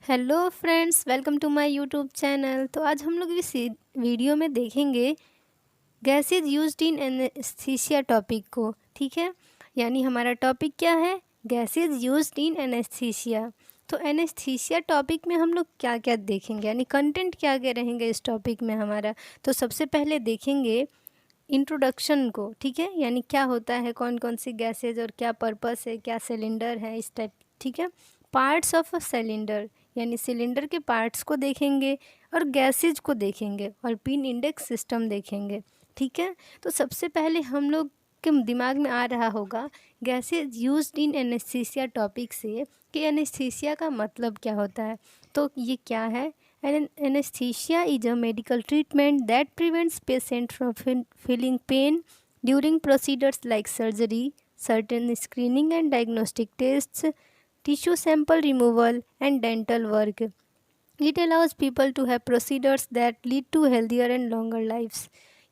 Hello friends, welcome to my YouTube channel. तो आज हम लोग इस वीडियो में देखेंगे gases used in anaesthesia topic को। ठीक है, यानी हमारा टॉपिक क्या है? Gases used in anaesthesia. तो एनेस्थीसिया टॉपिक में हम लोग क्या क्या देखेंगे, यानी कंटेंट क्या क्या रहेंगे इस टॉपिक में हमारा। तो सबसे पहले देखेंगे इंट्रोडक्शन को। ठीक है, यानी क्या होता है, कौन कौन सी गैसेज और क्या पर्पस है, क्या सिलेंडर है, इस टाइप। ठीक है, पार्ट्स ऑफ अ सिलेंडर, यानी सिलेंडर के पार्ट्स को देखेंगे और गैसेज को देखेंगे और पिन इंडेक्स सिस्टम देखेंगे। ठीक है, तो सबसे पहले हम लोग के दिमाग में आ रहा होगा gases used in anaesthesia topic से कि एनेस्थीसिया का मतलब क्या होता है। तो ये क्या है? Anesthesia is a medical treatment that prevents patient from feeling pain during procedures like surgery, certain screening and diagnostic tests, tissue sample removal, and dental work. It allows people to have procedures that lead to healthier and longer lives.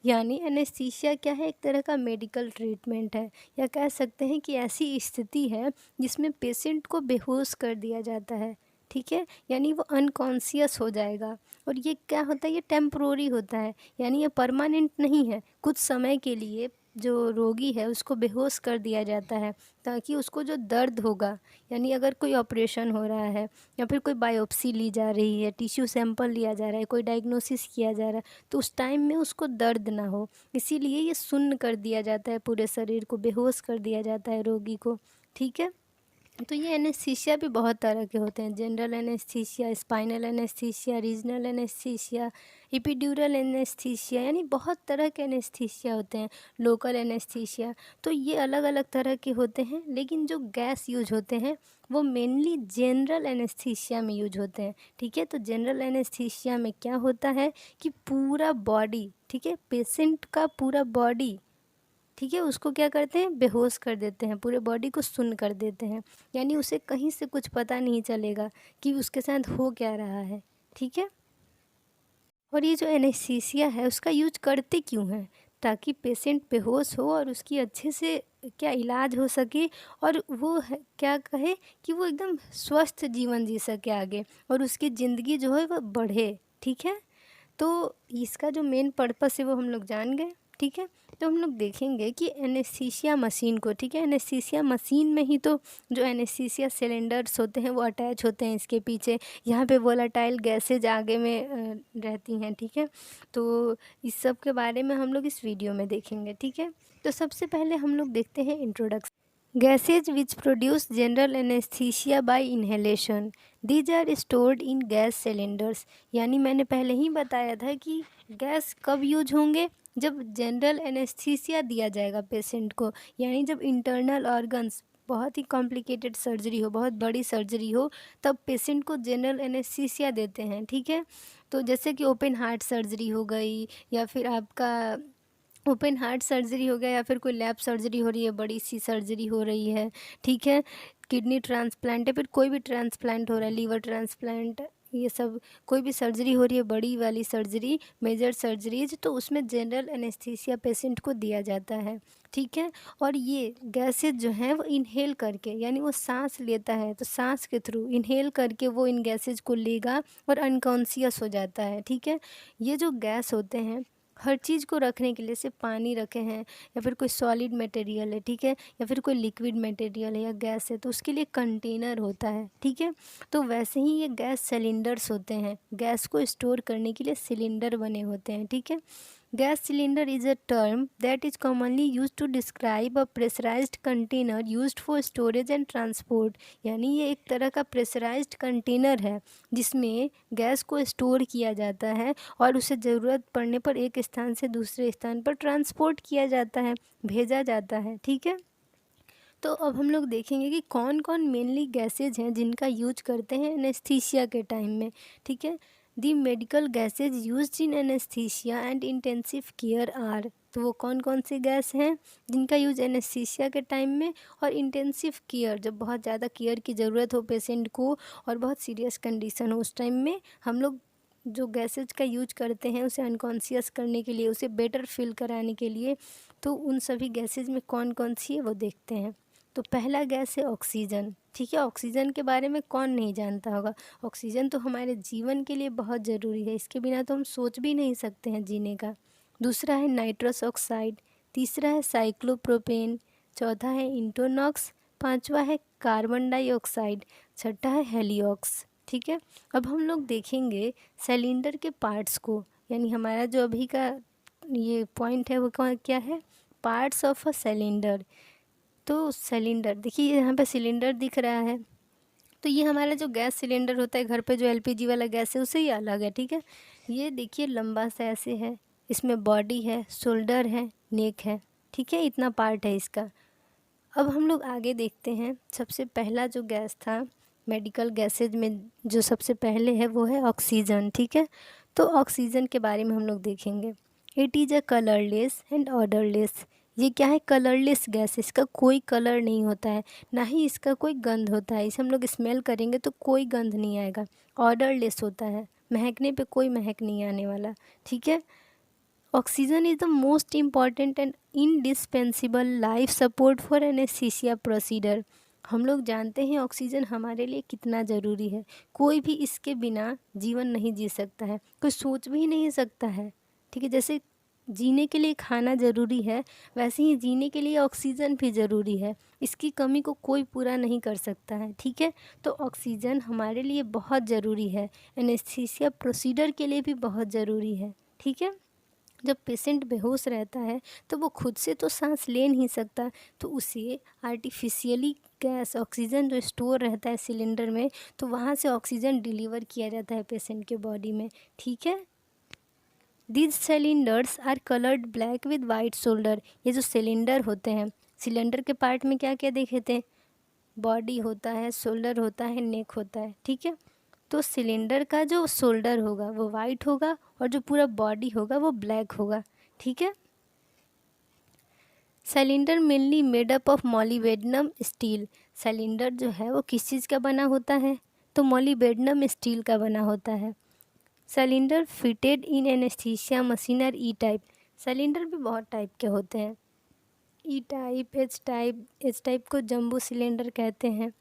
यानी anaesthesia क्या है? एक तरह का medical treatment है, या कह सकते हैं कि ऐसी स्थिति है जिसमें पेशेंट को बेहोश कर दिया जाता है। ठीक है, यानी वो अनकॉन्शियस हो जाएगा। और ये क्या होता है? ये टेम्प्रोरी होता है, यानी ये परमानेंट नहीं है। कुछ समय के लिए जो रोगी है उसको बेहोश कर दिया जाता है, ताकि उसको जो दर्द होगा, यानी अगर कोई ऑपरेशन हो रहा है या फिर कोई बायोप्सी ली जा रही है, टिश्यू सैंपल लिया जा रहा है, कोई डायग्नोसिस किया जा रहा है, तो उस टाइम में उसको दर्द ना हो, इसीलिए ये सुन्न कर दिया जाता है, पूरे शरीर को बेहोश कर दिया जाता है रोगी को। ठीक है, तो ये एनेस्थीसिया भी बहुत तरह के होते हैं। General anaesthesia, spinal anaesthesia, regional anaesthesia, epidural anaesthesia, यानी बहुत तरह के एनेस्थीसिया होते हैं। लोकल एनेस्थीसिया, तो ये अलग अलग तरह के होते हैं। लेकिन जो गैस यूज होते हैं वो मेनली जनरल एनेस्थीसिया में यूज होते हैं। ठीक है, तो जनरल एनेस्थीसिया में क्या होता है कि पूरा बॉडी, ठीक है, पेशेंट का पूरा बॉडी, ठीक है, उसको क्या करते हैं? बेहोश कर देते हैं, पूरे बॉडी को सुन्न कर देते हैं। यानी उसे कहीं से कुछ पता नहीं चलेगा कि उसके साथ हो क्या रहा है। ठीक है, और ये जो एनेस्थीसिया है उसका यूज करते क्यों हैं? ताकि पेशेंट बेहोश हो और उसकी अच्छे से क्या इलाज हो सके, और वो क्या कहे कि वो एकदम स्वस्थ जीवन जी सके आगे, और उसकी ज़िंदगी जो है वो बढ़े। ठीक है, तो इसका जो मेन पर्पस है वो हम लोग जान गए। ठीक है, तो हम लोग देखेंगे कि एनेस्थीसिया मशीन को। ठीक है, एनेस्थीसिया मशीन में ही तो जो एनेस्थीसिया सिलेंडर्स होते हैं वो अटैच होते हैं इसके पीछे। यहाँ पे वोलेटाइल गैसेज आगे में रहती हैं। ठीक है, तो इस सब के बारे में हम लोग इस वीडियो में देखेंगे। ठीक है, तो सबसे पहले हम लोग देखते हैं introduction. Gases which produce general anesthesia by inhalation. These are stored in gas cylinders. यानी मैंने पहले ही बताया था कि गैस कब यूज होंगे? जब जनरल एनेस्थीसिया दिया जाएगा पेशेंट को, यानी जब इंटरनल ऑर्गन्स, बहुत ही कॉम्प्लिकेटेड सर्जरी हो, बहुत बड़ी सर्जरी हो, तब पेशेंट को जनरल एनेस्थीसिया देते हैं। ठीक है, तो जैसे कि ओपन हार्ट सर्जरी हो गई, या फिर आपका ओपन हार्ट सर्जरी हो गया, या फिर कोई लैब सर्जरी हो रही है, बड़ी सी सर्जरी हो रही है। ठीक है, किडनी ट्रांसप्लांट है, फिर कोई भी ट्रांसप्लांट हो रहा है, लीवर ट्रांसप्लांट, ये सब कोई भी सर्जरी हो रही है, बड़ी वाली सर्जरी, मेजर सर्जरीज, तो उसमें जनरल एनेस्थीसिया पेशेंट को दिया जाता है। ठीक है, और ये गैसेज जो हैं वो इनहेल करके, यानी वो सांस लेता है तो सांस के थ्रू इनहेल करके वो इन गैसेज को लेगा और अनकॉन्शियस हो जाता है। ठीक है, ये जो गैस होते हैं, हर चीज़ को रखने के लिए, जैसे पानी रखे हैं, या फिर कोई सॉलिड मटेरियल है, ठीक है, या फिर कोई लिक्विड मटेरियल है या गैस है, तो उसके लिए कंटेनर होता है। ठीक है, तो वैसे ही ये गैस सिलेंडर्स होते हैं, गैस को स्टोर करने के लिए सिलेंडर बने होते हैं। ठीक है, gas cylinder is a term that is commonly used to describe a pressurized container used for storage and transport. यानी ये एक तरह का प्रेशराइज्ड कंटेनर है जिसमें गैस को स्टोर किया जाता है और उसे ज़रूरत पड़ने पर एक स्थान से दूसरे स्थान पर ट्रांसपोर्ट किया जाता है, भेजा जाता है। ठीक है, तो अब हम लोग देखेंगे कि कौन कौन मेनली गैसेज हैं जिनका यूज करते हैं एनेस्थीसिया के टाइम में। ठीक है, the medical gases used in anaesthesia and intensive care are. तो वो कौन कौन सी गैस हैं जिनका यूज एनेस्थीसिया के टाइम में और इंटेंसिव केयर, जब बहुत ज़्यादा केयर की ज़रूरत हो पेशेंट को और बहुत सीरियस कंडीशन हो, उस टाइम में हम लोग जो गैसेज का यूज करते हैं उसे अनकॉन्शियस करने के लिए, उसे बेटर फील कराने के लिए। तो उन सभी गैसेज में कौन कौन सी है वो देखते हैं। तो पहला गैस है ऑक्सीजन। ठीक है, ऑक्सीजन के बारे में कौन नहीं जानता होगा। ऑक्सीजन तो हमारे जीवन के लिए बहुत ज़रूरी है, इसके बिना तो हम सोच भी नहीं सकते हैं जीने का। दूसरा है नाइट्रस ऑक्साइड, तीसरा है साइक्लोप्रोपेन, चौथा है इंटोनॉक्स, पांचवा है कार्बन डाइऑक्साइड, छठा है हेलिऑक्स। ठीक है, अब हम लोग देखेंगे सिलेंडर के पार्ट्स को, यानी हमारा जो अभी का ये पॉइंट है वो क्या है, पार्ट्स ऑफ अ सिलेंडर। तो सिलेंडर देखिए, यहाँ पे सिलेंडर दिख रहा है, तो ये हमारा जो गैस सिलेंडर होता है घर पे, जो एलपीजी वाला गैस है, उससे ही अलग है। ठीक है, ये देखिए लंबा सा ऐसे है, इसमें बॉडी है, शोल्डर है, नेक है। ठीक है, इतना पार्ट है इसका। अब हम लोग आगे देखते हैं, सबसे पहला जो गैस था मेडिकल गैसेज में, जो सबसे पहले है वो है ऑक्सीजन। ठीक है, तो ऑक्सीजन के बारे में हम लोग देखेंगे। It is a colourless and odourless. ये क्या है, कलरलेस गैस, इसका कोई कलर नहीं होता है, ना ही इसका कोई गंध होता है। इसे हम लोग स्मेल करेंगे तो कोई गंध नहीं आएगा। ऑडरलेस होता है, महकने पे कोई महक नहीं आने वाला। ठीक है, oxygen is the most important and indispensable life support for anaesthesia procedure. हम लोग जानते हैं ऑक्सीजन हमारे लिए कितना ज़रूरी है। कोई भी इसके बिना जीवन नहीं जी सकता है, कोई सोच भी नहीं सकता है। ठीक है, जैसे जीने के लिए खाना ज़रूरी है, वैसे ही जीने के लिए ऑक्सीजन भी ज़रूरी है। इसकी कमी को कोई पूरा नहीं कर सकता है। ठीक है, तो ऑक्सीजन हमारे लिए बहुत ज़रूरी है, एनेस्थीसिया प्रोसीडर के लिए भी बहुत ज़रूरी है। ठीक है, जब पेशेंट बेहोश रहता है तो वो खुद से तो सांस ले नहीं सकता, तो उसे आर्टिफिशियली गैस ऑक्सीजन जो स्टोर रहता है सिलेंडर में, तो वहाँ से ऑक्सीजन डिलीवर किया जाता है पेशेंट के बॉडी में। ठीक है, these cylinders are coloured black with white shoulder. ये जो सिलेंडर होते हैं, सिलेंडर के पार्ट में क्या क्या देखे थे, बॉडी होता है, शोल्डर होता है, नेक होता है। ठीक है, तो सिलेंडर का जो शोल्डर होगा वो वाइट होगा और जो पूरा बॉडी होगा वो ब्लैक होगा। ठीक है, cylinder mainly made up of मॉलीबेडनम steel. Cylinder जो है वो किस चीज़ का बना होता है, तो मॉलीबेडनम स्टील का बना होता है। Cylinder fitted in anaesthesia machine are E type. Cylinder भी बहुत टाइप के होते हैं, E type, H type. H type को जंबो सिलेंडर कहते हैं,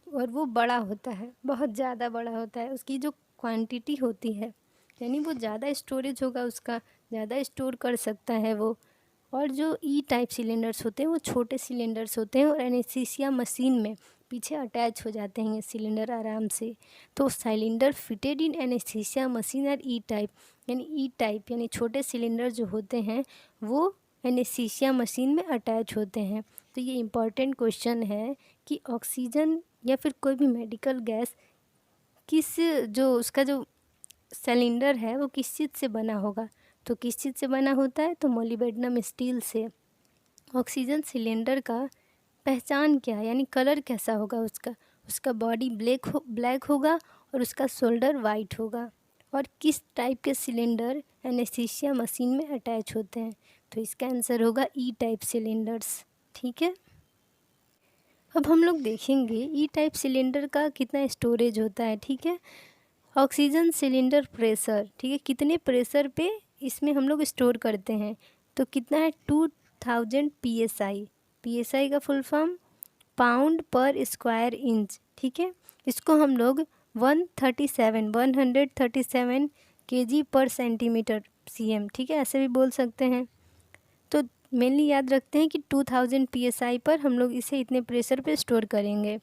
और वो बड़ा होता है, बहुत ज़्यादा बड़ा होता है। उसकी जो क्वांटिटी होती है, यानी वो ज़्यादा स्टोरेज होगा, उसका ज़्यादा स्टोर कर सकता है वो। और जो ई टाइप सिलेंडर्स होते हैं वो छोटे सिलेंडर्स होते हैं, और एनेस्थीसिया मशीन में पीछे अटैच हो जाते हैं ये सिलेंडर आराम से। तो cylinder fitted in anaesthesia machine are E type, यानी ई टाइप यानी छोटे सिलेंडर जो होते हैं वो एनेस्थीसिया मशीन में अटैच होते हैं। तो ये इम्पॉर्टेंट क्वेश्चन है कि ऑक्सीजन या फिर कोई भी मेडिकल गैस किस, जो उसका जो सिलेंडर है वो किस चीज़ से बना होगा, तो किस चीज़ से बना होता है, तो मॉलीबेडनम स्टील से। ऑक्सीजन सिलेंडर का पहचान क्या है, यानी कलर कैसा होगा उसका, उसका बॉडी ब्लैक होगा और उसका शोल्डर वाइट होगा। और किस टाइप के सिलेंडर एनेस्थीसिया मशीन में अटैच होते हैं, तो इसका आंसर होगा ई टाइप सिलेंडर्स। ठीक है, अब हम लोग देखेंगे ई टाइप सिलेंडर का कितना स्टोरेज होता है। ठीक है, ऑक्सीजन सिलेंडर प्रेशर, ठीक है, कितने प्रेशर पे इसमें हम लोग स्टोर करते हैं, तो कितना है 2000 PSI। PSI का फुल फॉर्म पाउंड पर स्क्वायर इंच। ठीक है, इसको हम लोग 137 kg पर सेंटीमीटर CM, ठीक है, ऐसे भी बोल सकते हैं। तो मेनली याद रखते हैं कि 2000 PSI पर हम लोग इसे इतने प्रेशर पे स्टोर करेंगे।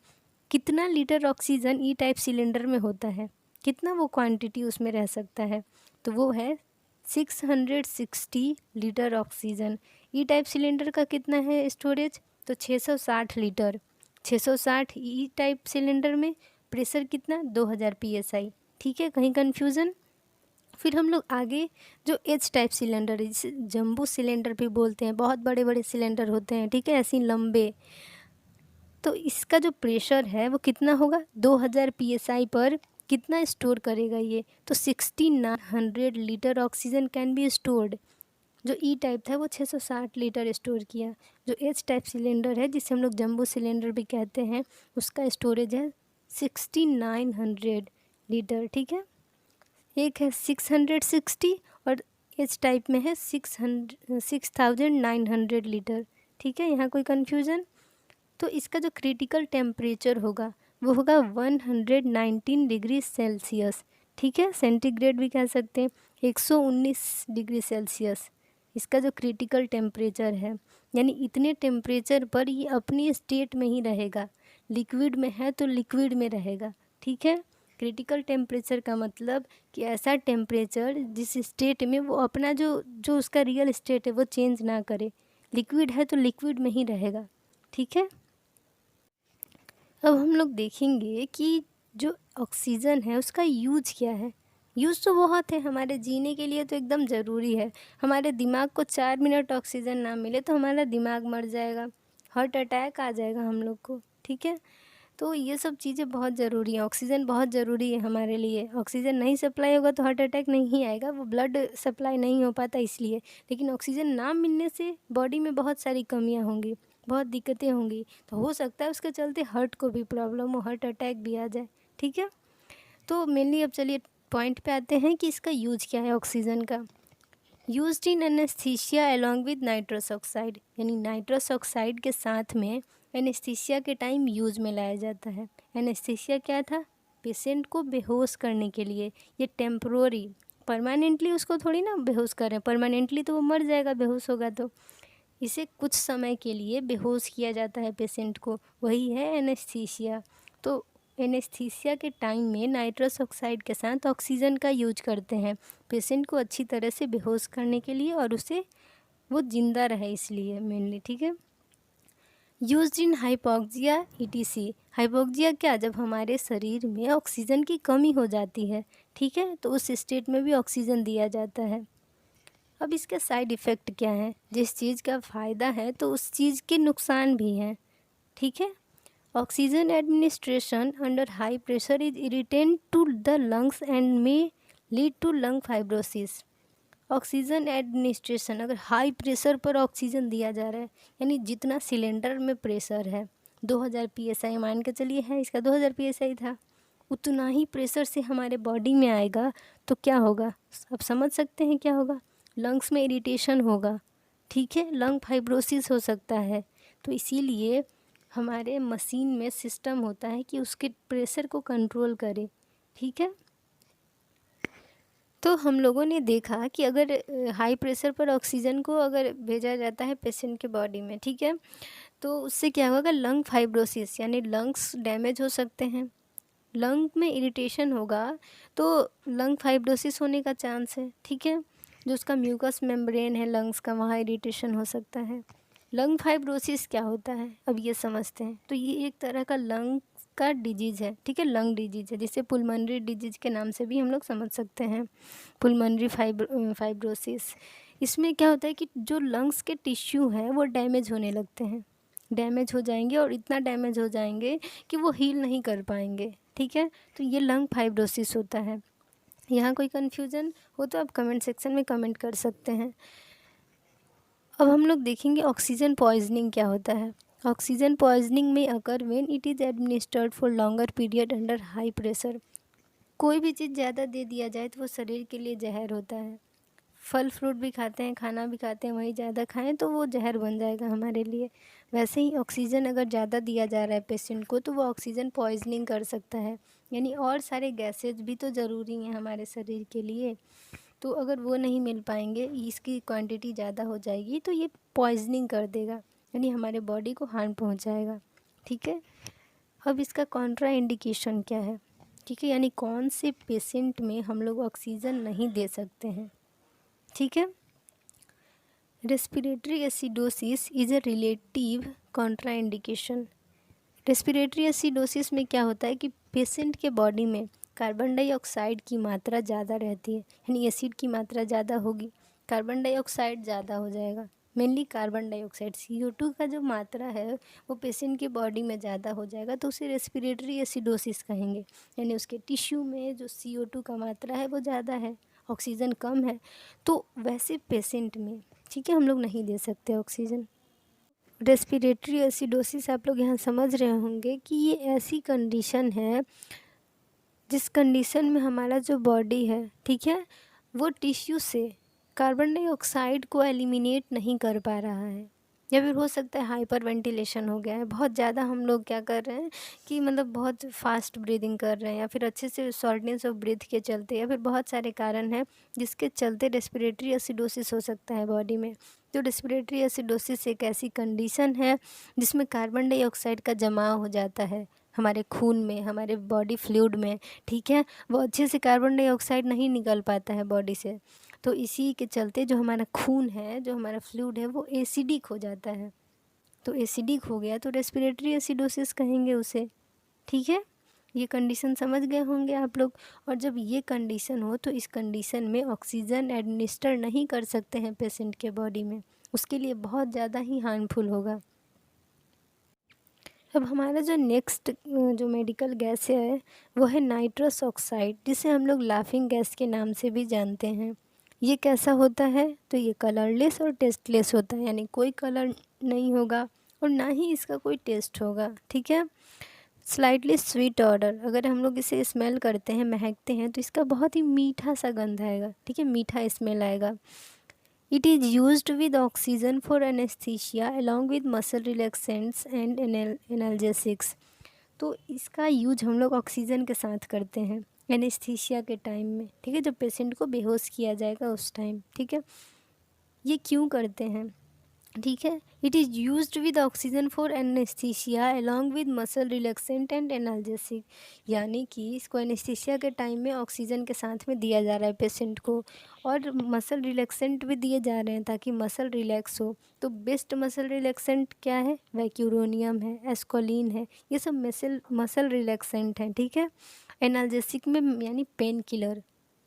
कितना लीटर ऑक्सीजन ई टाइप सिलेंडर में होता है, कितना वो क्वांटिटी उसमें रह सकता है, तो वो है 660 लीटर ऑक्सीजन। ई टाइप सिलेंडर का कितना है स्टोरेज, तो 660 लीटर। 660 ई टाइप सिलेंडर में प्रेशर कितना, 2000 PSI। ठीक है, कहीं कन्फ्यूज़न। फिर हम लोग आगे जो एच टाइप सिलेंडर है, जिसे जंबू सिलेंडर भी बोलते हैं, बहुत बड़े बड़े सिलेंडर होते हैं। ठीक है, ऐसे ही लंबे, तो इसका जो प्रेशर है वो कितना होगा, 2000 PSI पर कितना स्टोर करेगा ये, तो 6900 litre oxygen can be stored. जो ई टाइप था वो 660 लीटर स्टोर किया। जो एच टाइप सिलेंडर है, जिसे हम लोग जंबो सिलेंडर भी कहते हैं, उसका स्टोरेज है 6900 लीटर। ठीक है, एक है 660 और एच टाइप में है 6900 लीटर। ठीक है, यहाँ कोई कन्फ्यूज़न। तो इसका जो क्रिटिकल टेम्परेचर होगा वो होगा 119 डिग्री सेल्सियस, ठीक है, सेंटीग्रेड भी कह सकते हैं, 119 डिग्री सेल्सियस इसका जो क्रिटिकल टेम्परेचर है। यानी इतने टेम्परेचर पर ये अपनी स्टेट में ही रहेगा, लिक्विड में है तो लिक्विड में रहेगा, ठीक है। क्रिटिकल टेम्परेचर का मतलब कि ऐसा टेम्परेचर जिस स्टेट में वो अपना जो जो उसका रियल स्टेट है वो चेंज ना करे, लिक्विड है तो लिक्विड में ही रहेगा, ठीक है। अब हम लोग देखेंगे कि जो ऑक्सीजन है उसका यूज क्या है। यूज़ तो बहुत है, हमारे जीने के लिए तो एकदम ज़रूरी है। हमारे दिमाग को 4 मिनट ऑक्सीजन ना मिले तो हमारा दिमाग मर जाएगा, हार्ट अटैक आ जाएगा हम लोग को, ठीक है। तो ये सब चीज़ें बहुत ज़रूरी हैं, ऑक्सीजन बहुत ज़रूरी है हमारे लिए। ऑक्सीजन नहीं सप्लाई होगा तो हार्ट अटैक नहीं आएगा, वो ब्लड सप्लाई नहीं हो पाता इसलिए। लेकिन ऑक्सीजन ना मिलने से बॉडी में बहुत सारी कमियां होंगी, बहुत दिक्कतें होंगी, तो हो सकता है उसके चलते हार्ट को भी प्रॉब्लम हो, हार्ट अटैक भी आ जाए, ठीक है। तो मेनली अब चलिए पॉइंट पे आते हैं कि इसका यूज क्या है ऑक्सीजन का। Used in anaesthesia along with nitrous oxide, यानी नाइट्रस ऑक्साइड के साथ में एनेस्थीसिया के टाइम यूज में लाया जाता है। एनेस्थीसिया क्या था? पेशेंट को बेहोश करने के लिए। ये टेम्प्रोरी, परमानेंटली उसको थोड़ी ना बेहोश करें, परमानेंटली तो वो मर जाएगा बेहोश होगा तो। इसे कुछ समय के लिए बेहोश किया जाता है पेशेंट को, वही है एनेस्थीसिया। तो एनेस्थीसिया के टाइम में नाइट्रस ऑक्साइड के साथ ऑक्सीजन का यूज करते हैं पेशेंट को अच्छी तरह से बेहोश करने के लिए, और उसे वो जिंदा रहे इसलिए मेनली, ठीक है। Used in hypoxia etc. Hypoxia क्या? जब हमारे शरीर में ऑक्सीजन की कमी हो जाती है, ठीक है, तो उस स्टेट में भी ऑक्सीजन दिया जाता है। अब इसके साइड इफ़ेक्ट क्या हैं? जिस चीज़ का फ़ायदा है तो उस चीज़ के नुकसान भी हैं, ठीक है। Oxygen administration under high pressure is irritant to the lungs and may lead to lung fibrosis. Oxygen administration, अगर हाई प्रेशर पर ऑक्सीजन दिया जा रहा है, यानी जितना सिलेंडर में प्रेशर है 2000 psi मान के चलिए है, इसका 2000 psi था, उतना ही प्रेशर से हमारे बॉडी में आएगा तो क्या होगा? आप समझ सकते हैं क्या होगा? लंग्स में इरिटेशन होगा, ठीक है, लंग फाइब्रोसिस हो सकता है। तो इसीलिए हमारे मशीन में सिस्टम होता है कि उसके प्रेशर को कंट्रोल करे, ठीक है। तो हम लोगों ने देखा कि अगर हाई प्रेशर पर ऑक्सीजन को अगर भेजा जाता है पेशेंट के बॉडी में, ठीक है, तो उससे क्या होगा? लंग फाइब्रोसिस, यानी लंग्स डैमेज हो सकते हैं, लंग में इरिटेशन होगा तो लंग फाइब्रोसिस होने का चांस है, ठीक है। जो उसका म्यूकस मेम्ब्रेन है लंग्स का, वहाँ इरिटेशन हो सकता है। लंग फाइब्रोसिस क्या होता है अब ये समझते हैं। तो ये एक तरह का लंग का डिजीज़ है, ठीक है, लंग डिजीज़ है, जिसे पुलमनरी डिजीज़ के नाम से भी हम लोग समझ सकते हैं, पुलमनरी फाइब्रोसिस। इसमें क्या होता है कि जो लंग्स के टिश्यू हैं वो डैमेज होने लगते हैं, डैमेज हो जाएंगे, और इतना डैमेज हो जाएंगे कि वो हील नहीं कर पाएंगे, ठीक है। तो ये लंग फाइब्रोसिस होता है। यहाँ कोई कन्फ्यूज़न हो तो आप कमेंट सेक्शन में कमेंट कर सकते हैं। अब हम लोग देखेंगे ऑक्सीजन पॉइजनिंग क्या होता है। ऑक्सीजन पॉइजनिंग में occur when it is administered for longer period under high pressure. कोई भी चीज़ ज़्यादा दे दिया जाए तो वो शरीर के लिए जहर होता है। फल फ्रूट भी खाते हैं, खाना भी खाते हैं, वही ज़्यादा खाएं तो वो जहर बन जाएगा हमारे लिए। वैसे ही ऑक्सीजन अगर ज़्यादा दिया जा रहा है पेशेंट को तो वो ऑक्सीजन पॉइजनिंग कर सकता है। यानी और सारे गैसेज भी तो ज़रूरी हैं हमारे शरीर के लिए, तो अगर वो नहीं मिल पाएंगे, इसकी क्वांटिटी ज़्यादा हो जाएगी तो ये पॉइजनिंग कर देगा, यानी हमारे बॉडी को हार्म पहुंचाएगा, ठीक है। अब इसका कॉन्ट्रा इंडिकेशन क्या है, ठीक है, यानी कौन से पेशेंट में हम लोग ऑक्सीजन नहीं दे सकते हैं, ठीक है। Respiratory acidosis is a relative Contra indication. Respiratory acidosis में क्या होता है कि पेशेंट के बॉडी में कार्बन डाइऑक्साइड की मात्रा ज़्यादा रहती है, यानी एसिड की मात्रा ज़्यादा होगी, कार्बन डाइऑक्साइड ज़्यादा हो जाएगा, मेनली कार्बन डाइऑक्साइड CO2 का जो मात्रा है वो पेशेंट की बॉडी में ज़्यादा हो जाएगा तो उसे रेस्पिरेटरी एसिडोसिस कहेंगे। यानी उसके टिश्यू में जो CO2 का मात्रा है वो ज़्यादा है, ऑक्सीजन कम है, तो वैसे पेशेंट में, ठीक है, हम लोग नहीं दे सकते ऑक्सीजन। रेस्पिरेटरी एसिडोसिस आप लोग यहाँ समझ रहे होंगे कि ये ऐसी कंडीशन है जिस कंडीशन में हमारा जो बॉडी है, ठीक है, वो टिश्यू से कार्बन डाइऑक्साइड को एलिमिनेट नहीं कर पा रहा है, या फिर हो सकता है हाइपर वेंटिलेशन हो गया है, बहुत ज़्यादा हम लोग क्या कर रहे हैं कि मतलब बहुत फास्ट ब्रीदिंग कर रहे हैं, या फिर अच्छे से शॉर्टनेस ऑफ ब्रीथ के चलते, या फिर बहुत सारे कारण हैं जिसके चलते रेस्पिरेटरी एसिडोसिस हो सकता है बॉडी में। तो रेस्पिरेटरी एसिडोसिस एक ऐसी कंडीशन है जिसमें कार्बन डाइऑक्साइड का जमाव हो जाता है हमारे खून में, हमारे बॉडी फ्लूइड में, ठीक है। वो अच्छे से कार्बन डाइऑक्साइड नहीं निकल पाता है बॉडी से, तो इसी के चलते जो हमारा खून है, जो हमारा फ्लूइड है, वो एसिडिक हो जाता है। तो एसिडिक हो गया तो रेस्पिरेटरी एसिडोसिस कहेंगे उसे, ठीक है। ये कंडीशन समझ गए होंगे आप लोग। और जब ये कंडीशन हो तो इस कंडीशन में ऑक्सीजन एडमिनिस्टर नहीं कर सकते हैं पेशेंट के बॉडी में, उसके लिए बहुत ज़्यादा ही हार्मफुल होगा। अब हमारा जो नेक्स्ट जो मेडिकल गैस है वो है नाइट्रस ऑक्साइड, जिसे हम लोग लाफिंग गैस के नाम से भी जानते हैं। ये कैसा होता है? तो ये कलरलेस और टेस्टलेस होता है, यानी कोई कलर नहीं होगा और ना ही इसका कोई टेस्ट होगा, ठीक है। स्लाइटली स्वीट ऑर्डर, अगर हम लोग इसे स्मेल करते हैं, महकते हैं, तो इसका बहुत ही मीठा सा गंध आएगा, ठीक है, मीठा स्मेल आएगा। It is used with oxygen for anesthesia along with muscle relaxants and analgesics। तो इसका यूज हम लोग ऑक्सीजन के साथ करते हैं एनेस्थीसिया के टाइम में, ठीक है, जब पेशेंट को बेहोश किया जाएगा उस टाइम, ठीक है। ये क्यों करते हैं, ठीक है। It is used with oxygen for anaesthesia along with muscle relaxant and analgesic, यानी कि इसको एनेस्थीसिया के टाइम में ऑक्सीजन के साथ में दिया जा रहा है पेशेंट को, और मसल रिलैक्सेंट भी दिए जा रहे हैं ताकि मसल रिलैक्स हो। तो बेस्ट मसल रिलैक्सेंट क्या है? वैक्यूरोनियम है, एस्कोलिन है, ये सब मसल रिलैक्सेंट हैं, ठीक है। एनाल्जेसिक में यानी पेन किलर,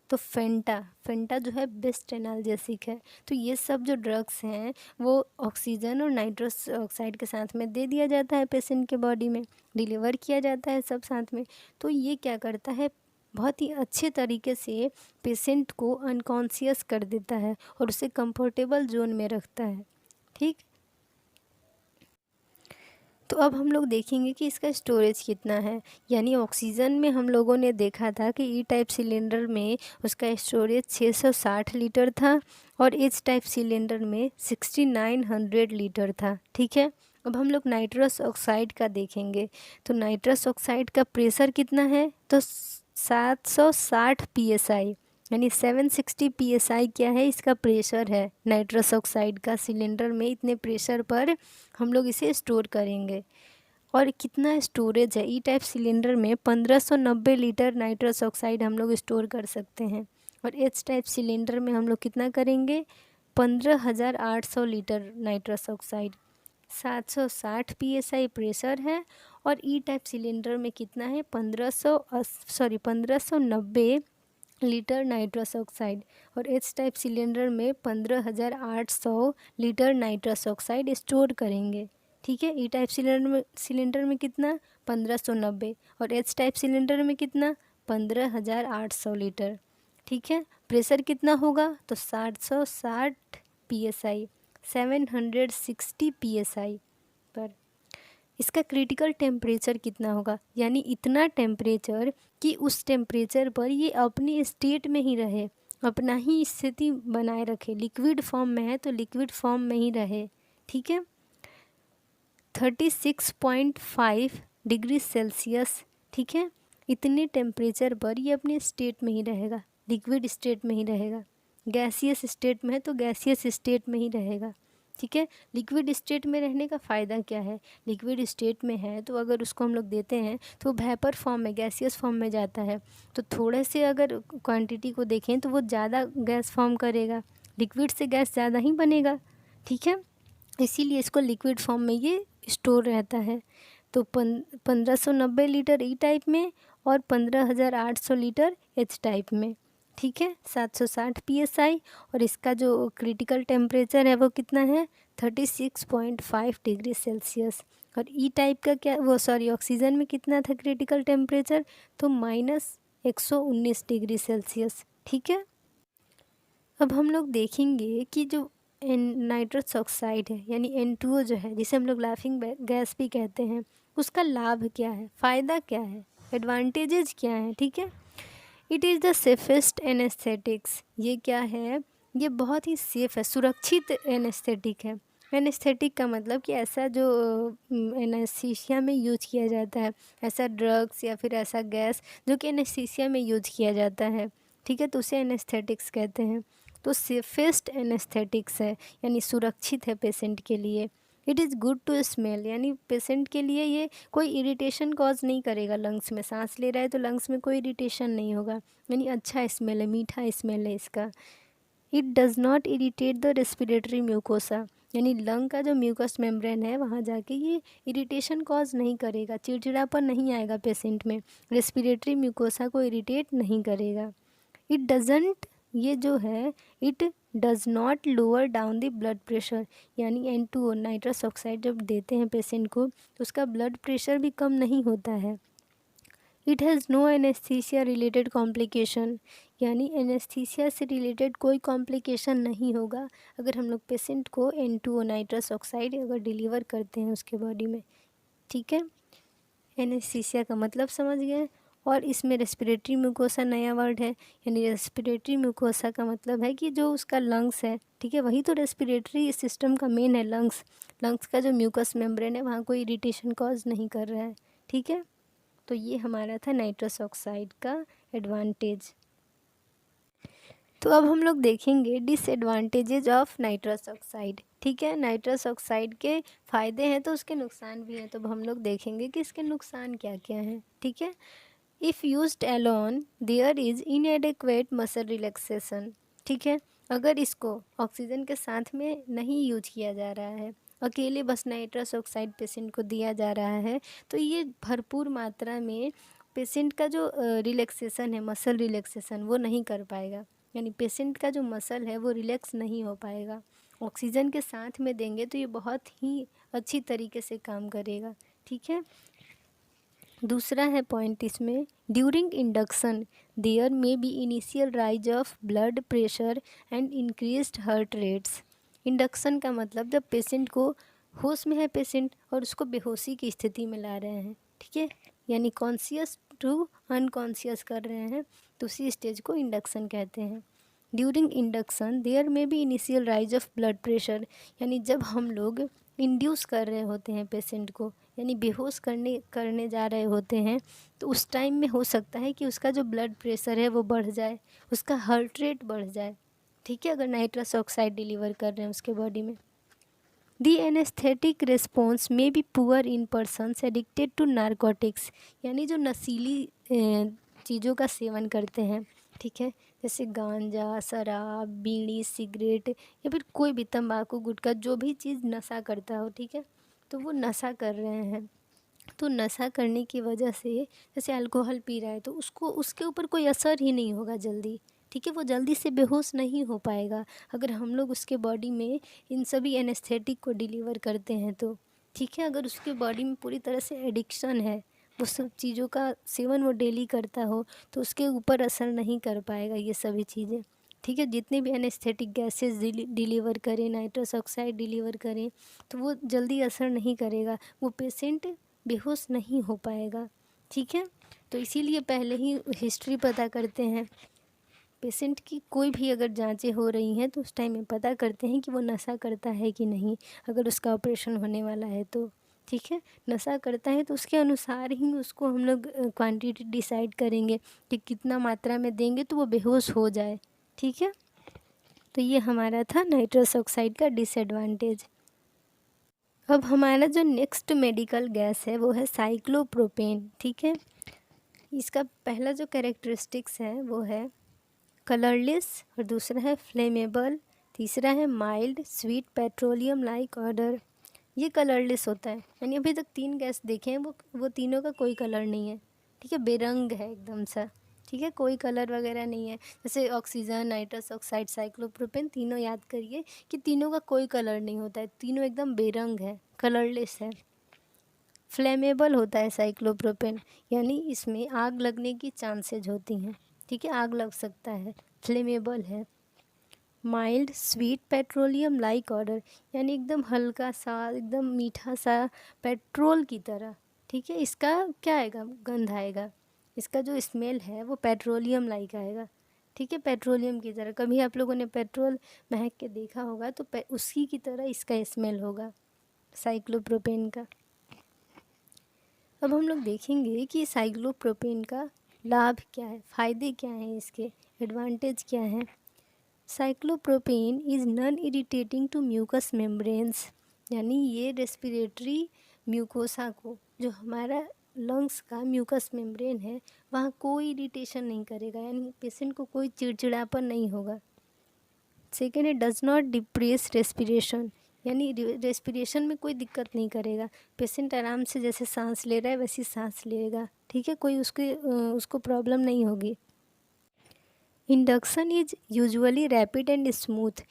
तो फेंटा जो है बेस्ट एनाल्जेसिक है। तो ये सब जो ड्रग्स हैं वो ऑक्सीजन और नाइट्रस ऑक्साइड के साथ में दे दिया जाता है पेशेंट के बॉडी में, डिलीवर किया जाता है सब साथ में। तो ये क्या करता है, बहुत ही अच्छे तरीके से पेशेंट को अनकॉन्शियस कर देता है और उसे कंफर्टेबल जोन में रखता है, ठीक। तो अब हम लोग देखेंगे कि इसका स्टोरेज कितना है। यानी ऑक्सीजन में हम लोगों ने देखा था कि ई टाइप सिलेंडर में उसका स्टोरेज 660 लीटर था और एच टाइप सिलेंडर में 6900 लीटर था, ठीक है। अब हम लोग नाइट्रस ऑक्साइड का देखेंगे। तो नाइट्रस ऑक्साइड का प्रेशर कितना है? तो 760 psi, यानी 760 psi क्या है, इसका प्रेशर है नाइट्रस ऑक्साइड का। सिलेंडर में इतने प्रेशर पर हम लोग इसे स्टोर करेंगे। और कितना स्टोरेज है? ई टाइप सिलेंडर में 1590 लीटर नाइट्रस ऑक्साइड हम लोग स्टोर कर सकते हैं, और एच टाइप सिलेंडर में हम लोग कितना करेंगे? 15800 litre nitrous oxide. 760 psi pressure है, और ई टाइप सिलेंडर में कितना है? 1590 लीटर नाइट्रस ऑक्साइड, और एच टाइप सिलेंडर में 15800 लीटर नाइट्रस ऑक्साइड स्टोर करेंगे, ठीक है। ई टाइप सिलेंडर में कितना? 1590, और एच टाइप सिलेंडर में कितना? 15800 लीटर, ठीक है। प्रेशर कितना होगा? तो 760 psi, 760 psi पर। इसका क्रिटिकल टेम्परेचर कितना होगा? यानी इतना टेम्परेचर कि उस टेम्परेचर पर ये अपनी स्टेट में ही रहे, अपना ही स्थिति बनाए रखे। लिक्विड फॉर्म में है तो लिक्विड फॉर्म में ही रहे, ठीक है। 36.5 डिग्री सेल्सियस, ठीक है। इतने टेम्परेचर पर ये अपने स्टेट में ही रहेगा, लिक्विड स्टेट में ही रहेगा। गैसियस स्टेट में है तो गैसियस स्टेट में ही रहेगा, ठीक है। लिक्विड स्टेट में रहने का फ़ायदा क्या है? लिक्विड स्टेट में है तो अगर उसको हम लोग देते हैं तो वेपर फॉर्म में, गैसियस फॉर्म में जाता है, तो थोड़े से अगर क्वांटिटी को देखें तो वो ज़्यादा गैस फॉर्म करेगा, लिक्विड से गैस ज़्यादा ही बनेगा, ठीक है। इसीलिए इसको लिक्विड फॉर्म में ये स्टोर रहता है। तो 1590 लीटर ई टाइप में और 15800 लीटर एच टाइप में, ठीक है। 760 psi, और इसका जो क्रिटिकल टेम्परेचर है वो कितना है? 36.5 डिग्री सेल्सियस। और ई टाइप का क्या, वो सॉरी, ऑक्सीजन में कितना था क्रिटिकल टेम्परेचर? तो -119 डिग्री सेल्सियस, ठीक है। अब हम लोग देखेंगे कि जो नाइट्रस ऑक्साइड है यानी N2O जो है, जिसे हम लोग लाफिंग गैस भी कहते हैं, उसका लाभ क्या है, फ़ायदा क्या है, एडवांटेजेस क्या है, ठीक है। It is the safest anaesthetics, ये क्या है? ये बहुत ही सेफ़ है, सुरक्षित एनेस्थेटिक है। एनेस्थेटिक का मतलब कि ऐसा जो एनेस्थीसिया में यूज किया जाता है, ऐसा ड्रग्स या फिर ऐसा गैस जो कि एनेस्थीसिया में यूज किया जाता है, ठीक है, तो उसे एनेस्थेटिक्स कहते हैं। तो सेफेस्ट एनेस्थेटिक्स है, यानी सुरक्षित है पेशेंट के लिए। It is good to smell, यानी पेशेंट के लिए ये कोई इरिटेशन कॉज नहीं करेगा। लंग्स में सांस ले रहा है तो लंग्स में कोई इरिटेशन नहीं होगा, यानी अच्छा स्मेल है, मीठा स्मेल है इसका। It does not irritate the respiratory mucosa, यानी लंग का जो म्यूकस मेम्ब्रेन है वहाँ जाके ये इरिटेशन कॉज नहीं करेगा, चिड़चिड़ापन नहीं आएगा पेशेंट में, रेस्पिरेटरी म्यूकोसा को इरिटेट नहीं करेगा। इट डजेंट, ये जो है it does not lower down the blood pressure, यानी N2O नाइट्रस ऑक्साइड जब देते हैं पेशेंट को तो उसका ब्लड प्रेशर भी कम नहीं होता है। It has no anaesthesia related complication, यानी एनेस्थीसिया से रिलेटेड कोई कॉम्प्लिकेशन नहीं होगा अगर हम लोग पेशेंट को N2O नाइट्रस ऑक्साइड अगर डिलीवर करते हैं उसके बॉडी में, ठीक है। एनेस्थीसिया का मतलब समझ गए। और इसमें रेस्पिरेटरी म्यूकोसा नया वर्ड है, यानी रेस्पिरेटरी म्यूकोसा का मतलब है कि जो उसका लंग्स है, ठीक है, वही तो रेस्पिरेटरी सिस्टम का मेन है लंग्स। लंग्स का जो म्यूकस मेम्ब्रेन है वहाँ कोई इरिटेशन कॉज नहीं कर रहा है, ठीक है। तो ये हमारा था नाइट्रस ऑक्साइड का एडवांटेज। तो अब हम लोग देखेंगे डिसएडवांटेजेज ऑफ नाइट्रस ऑक्साइड, ठीक है। नाइट्रस ऑक्साइड के फ़ायदे हैं तो उसके नुकसान भी हैं, तो अब हम लोग देखेंगे कि इसके नुकसान क्या क्या हैं, ठीक है। If used alone there is inadequate muscle relaxation, ठीक है। अगर इसको ऑक्सीजन के साथ में नहीं यूज किया जा रहा है, अकेले बस नाइट्रस ऑक्साइड पेशेंट को दिया जा रहा है, तो ये भरपूर मात्रा में पेशेंट का जो रिलैक्सेशन है, मसल रिलैक्सेशन, वो नहीं कर पाएगा, यानी पेशेंट का जो मसल है वो रिलैक्स नहीं हो पाएगा। ऑक्सीजन के साथ में देंगे तो ये बहुत ही अच्छी तरीके से काम करेगा, ठीक है। दूसरा है पॉइंट इसमें, during induction there may be initial rise of blood pressure and increased heart rates. Induction का मतलब जब पेशेंट को होश में है पेशेंट और उसको बेहोशी की स्थिति में ला रहे हैं, ठीक है, यानी कॉन्शियस टू अनकॉन्शियस कर रहे हैं, तो उसी स्टेज को इंडक्शन कहते हैं। ड्यूरिंग इंडक्शन देयर में भी initial rise of blood pressure, यानी जब हम लोग इंड्यूस कर रहे होते हैं पेशेंट को, यानी बेहोश करने जा रहे होते हैं, तो उस टाइम में हो सकता है कि उसका जो ब्लड प्रेशर है वो बढ़ जाए, उसका हार्ट रेट बढ़ जाए, ठीक है, अगर नाइट्रस ऑक्साइड डिलीवर कर रहे हैं उसके बॉडी में। The anaesthetic response may be poor in persons addicted to narcotics, यानी जो नशीली चीज़ों का सेवन करते हैं, ठीक है, जैसे गांजा, शराब, बीड़ी, सिगरेट या फिर कोई भी तंबाकू, गुटखा, जो भी चीज़ नशा करता हो, ठीक है, तो वो नशा कर रहे हैं। तो नशा करने की वजह से, जैसे अल्कोहल पी रहा है तो उसको उसके ऊपर कोई असर ही नहीं होगा जल्दी, ठीक है, वो जल्दी से बेहोश नहीं हो पाएगा अगर हम लोग उसके बॉडी में इन सभी एनेस्थेटिक को डिलीवर करते हैं तो, ठीक है। अगर उसके बॉडी में पूरी तरह से एडिक्शन है, वो सब चीज़ों का सेवन वो डेली करता हो, तो उसके ऊपर असर नहीं कर पाएगा ये सभी चीज़ें, ठीक है। जितने भी एनेस्थेटिक गैसेस डिलीवर करें, नाइट्रस ऑक्साइड डिलीवर करें, तो वो जल्दी असर नहीं करेगा, वो पेशेंट बेहोश नहीं हो पाएगा, ठीक है। तो इसीलिए पहले ही हिस्ट्री पता करते हैं पेशेंट की, कोई भी अगर जांचें हो रही हैं तो उस टाइम में पता करते हैं कि वो नशा करता है कि नहीं, अगर उसका ऑपरेशन होने वाला है तो, ठीक है। नशा करता है तो उसके अनुसार ही उसको हम लोग क्वांटिटी डिसाइड करेंगे कि कितना मात्रा में देंगे तो वो बेहोश हो जाए, ठीक है। तो ये हमारा था नाइट्रस ऑक्साइड का डिसएडवांटेज। अब हमारा जो नेक्स्ट मेडिकल गैस है वो है साइक्लोप्रोपेन, ठीक है। इसका पहला जो कैरेक्टरिस्टिक्स है वो है कलरलेस, और दूसरा है फ्लेमेबल, तीसरा है mild sweet petroleum like order. ये कलरलेस होता है, यानी अभी तक 3 गैस देखे हैं वो तीनों का कोई कलर नहीं है, ठीक है, बेरंग है एकदम सा, ठीक है, कोई कलर वगैरह नहीं है। जैसे ऑक्सीजन, नाइट्रस ऑक्साइड, साइक्लोप्रोपेन, तीनों याद करिए कि तीनों का कोई कलर नहीं होता है, तीनों एकदम बेरंग है, कलरलेस है। फ्लेमेबल होता है साइक्लोप्रोपेन, यानी इसमें आग लगने की चांसेज होती हैं, ठीक है, आग लग सकता है, फ्लेमेबल है। Mild sweet petroleum like order, यानी एकदम हल्का सा, एकदम मीठा सा पेट्रोल की तरह, ठीक है। इसका क्या आएगा, गंध आएगा, इसका जो स्मेल है वो पेट्रोलियम लाइक आएगा, ठीक है, पेट्रोलियम की तरह। कभी आप लोगों ने पेट्रोल महक के देखा होगा तो उसी की तरह इसका स्मेल होगा साइक्लोप्रोपेन का। अब हम लोग देखेंगे कि साइक्लोप्रोपेन का लाभ क्या है, फ़ायदे क्या हैं, इसके एडवांटेज क्या हैं। Cyclopropane is non irritating to mucous membranes, यानी ये रेस्पिरेटरी म्यूकोसा को, जो हमारा लंग्स का म्यूकस मेम्ब्रेन है, वहाँ कोई इरिटेशन नहीं करेगा, यानी पेशेंट को कोई चिड़चिड़ापन नहीं होगा। सेकेंड है डज नॉट डिप्रेस रेस्पिरेशन, यानी रेस्पिरेशन में कोई दिक्कत नहीं करेगा। पेशेंट आराम से जैसे सांस ले रहा है वैसी सांस लेगा, ठीक है, कोई उसको प्रॉब्लम नहीं होगी। Induction is usually rapid and smooth,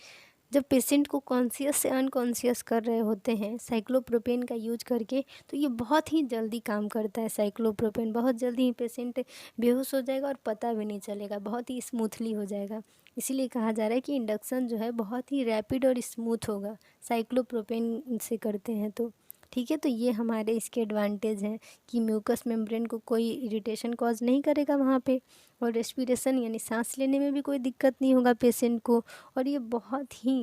जब पेशेंट को कॉन्शियस से अनकॉन्शियस कर रहे होते हैं साइक्लोप्रोपेन का यूज करके, तो ये बहुत ही जल्दी काम करता है। साइक्लोप्रोपेन बहुत जल्दी ही पेशेंट बेहोश हो जाएगा और पता भी नहीं चलेगा, बहुत ही स्मूथली हो जाएगा। इसीलिए कहा जा रहा है कि इंडक्शन जो है बहुत ही रैपिड और स्मूथ होगा साइक्लोप्रोपेन से करते हैं तो, ठीक है। तो ये हमारे इसके एडवांटेज हैं कि म्यूकस मेम्ब्रेन को कोई इरिटेशन कॉज नहीं करेगा वहाँ पे, और रेस्पिरेशन यानी सांस लेने में भी कोई दिक्कत नहीं होगा पेशेंट को, और ये बहुत ही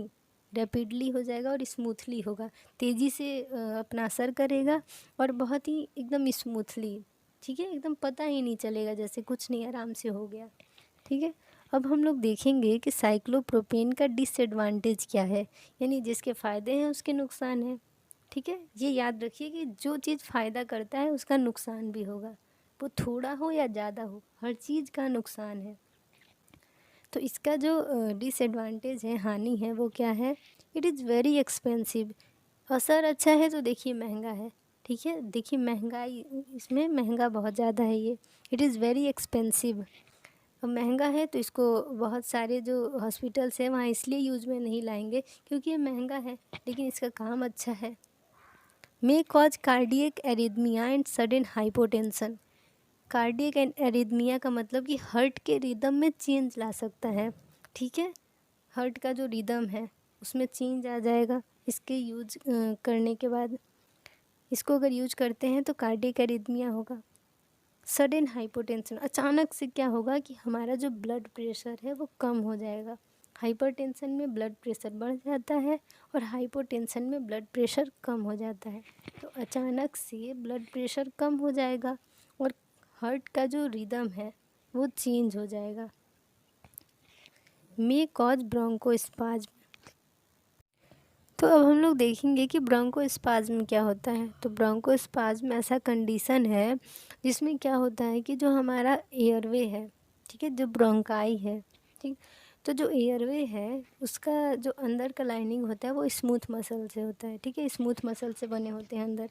रैपिडली हो जाएगा और स्मूथली होगा, तेज़ी से अपना असर करेगा और बहुत ही एकदम स्मूथली, ठीक है, एकदम पता ही नहीं चलेगा जैसे कुछ नहीं, आराम से हो गया, ठीक है। अब हम लोग देखेंगे कि साइक्लोप्रोपेन का डिसएडवांटेज क्या है, यानी जिसके फ़ायदे हैं उसके नुकसान हैं, ठीक है। ये याद रखिए कि जो चीज़ फ़ायदा करता है उसका नुकसान भी होगा, वो थोड़ा हो या ज़्यादा हो, हर चीज़ का नुकसान है। तो इसका जो डिसएडवांटेज है, हानि है, वो क्या है, इट इज़ वेरी एक्सपेंसिव। असर अच्छा है तो देखिए महंगा है, ठीक है, देखिए महंगाई, इसमें महंगा बहुत ज़्यादा है ये, इट इज़ वेरी एक्सपेंसिव। अब महंगा है तो इसको बहुत सारे जो हॉस्पिटल्स हैं वहाँ इसलिए यूज में नहीं लाएंगे क्योंकि ये महंगा है, लेकिन इसका काम अच्छा है। May cause cardiac arrhythmia and sudden hypotension, cardiac and arrhythmia का मतलब कि हार्ट के रिदम में चेंज ला सकता है, ठीक है, हार्ट का जो रिदम है उसमें चेंज आ जाएगा इसके यूज करने के बाद। इसको अगर यूज करते हैं तो कार्डियक एरिदमिया होगा। सडन हाइपोटेंशन, अचानक से क्या होगा कि हमारा जो ब्लड प्रेशर है वो कम हो जाएगा। हाइपरटेंशन में ब्लड प्रेशर बढ़ जाता है और हाइपोटेंशन में ब्लड प्रेशर कम हो जाता है, तो अचानक से ब्लड प्रेशर कम हो जाएगा और हार्ट का जो रिदम है वो चेंज हो जाएगा। मे कॉज ब्रोंकोस्पाज्म, तो अब हम लोग देखेंगे कि ब्रोंकोस्पाज्म क्या होता है। तो ब्रोंकोस्पाज्म ऐसा कंडीशन है जिसमें क्या होता है कि जो हमारा एयरवे है, ठीक है, जो ब्रोंकाई है, ठीक, तो जो एयरवे है उसका जो अंदर का लाइनिंग होता है वो स्मूथ मसल से होता है, ठीक है, स्मूथ मसल से बने होते हैं अंदर।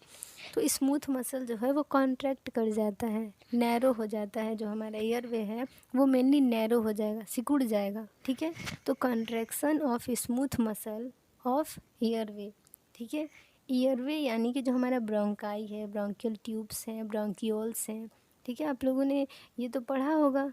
तो स्मूथ मसल जो है वो कॉन्ट्रैक्ट कर जाता है, नैरो हो जाता है, जो हमारा एयरवे है वो मेनली नैरो हो जाएगा, सिकुड़ जाएगा, ठीक है। तो contraction of smooth muscle of airway, ठीक है, एयरवे यानी कि जो हमारा ब्रोंकाई है, ब्रोंकियल ट्यूब्स हैं, ब्रोंकियोल्स हैं, ठीक है, आप लोगों ने ये तो पढ़ा होगा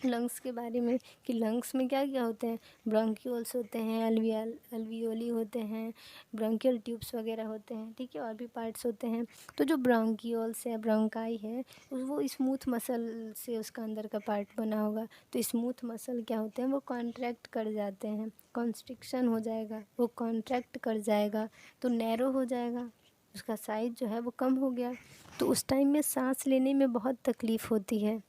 लंग्स के बारे में कि लंग्स में क्या क्या होते हैं, ब्रोंकियोल्स होते हैं, अल्वियोली होते हैं, ब्रोंकियल ट्यूब्स वगैरह होते हैं, ठीक है, और भी पार्ट्स होते हैं। तो जो ब्रोंकियोल्स है, ब्रोंकाई है, वो स्मूथ मसल से उसका अंदर का पार्ट बना होगा। तो स्मूथ मसल क्या होते हैं, वो कॉन्ट्रैक्ट कर जाते हैं, कॉन्स्ट्रिक्शन हो जाएगा, वो कॉन्ट्रैक्ट कर जाएगा तो नैरो हो जाएगा, उसका साइज जो है वो कम हो गया। तो उस टाइम में सांस लेने में बहुत तकलीफ़ होती है,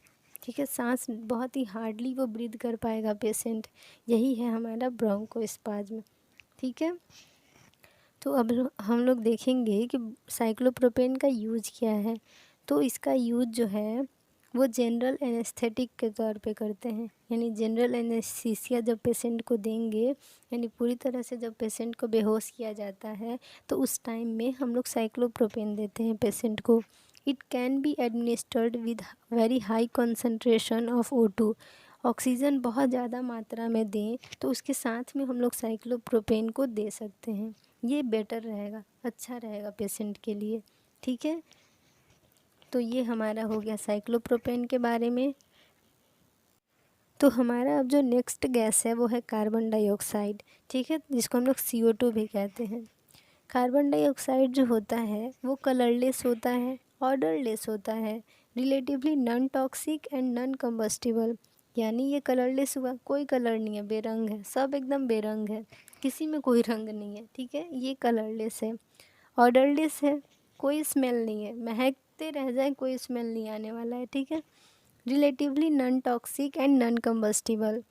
ठीक है, सांस बहुत ही हार्डली वो ब्रीद कर पाएगा पेशेंट, यही है हमारा ब्रोंकोस्पाज्म, ठीक है। तो अब हम लोग देखेंगे कि साइक्लोप्रोपेन का यूज क्या है। तो इसका यूज जो है वो जनरल एनेस्थेटिक के तौर पे करते हैं, यानी जनरल एनेस्थीसिया जब पेशेंट को देंगे, यानी पूरी तरह से जब पेशेंट को बेहोश किया जाता है तो उस टाइम में हम लोग साइक्लोप्रोपेन देते हैं पेशेंट को। It can be administered with very high concentration of O2, oxygen बहुत ज़्यादा मात्रा में दें तो उसके साथ में हम लोग साइक्लोप्रोपेन को दे सकते हैं, ये बेटर रहेगा, अच्छा रहेगा पेशेंट के लिए, ठीक है। तो ये हमारा हो गया साइक्लोप्रोपेन के बारे में। तो हमारा अब जो नेक्स्ट गैस है वो है कार्बन डाइऑक्साइड, ठीक है, जिसको हम लोग CO2 भी कहते हैं। कार्बन डाइऑक्साइड जो होता है वो कलरलेस होता है, ऑर्डरलेस होता है, relatively non toxic and non combustible, यानी ये कलरलेस हुआ, कोई कलर नहीं है, बेरंग है, सब एकदम बेरंग है, किसी में कोई रंग नहीं है, ठीक है, ये कलरलेस है। ऑडरलेस है, कोई स्मेल नहीं है, महकते रह जाए कोई स्मेल नहीं आने वाला है, ठीक है। Relatively non toxic and non combustible.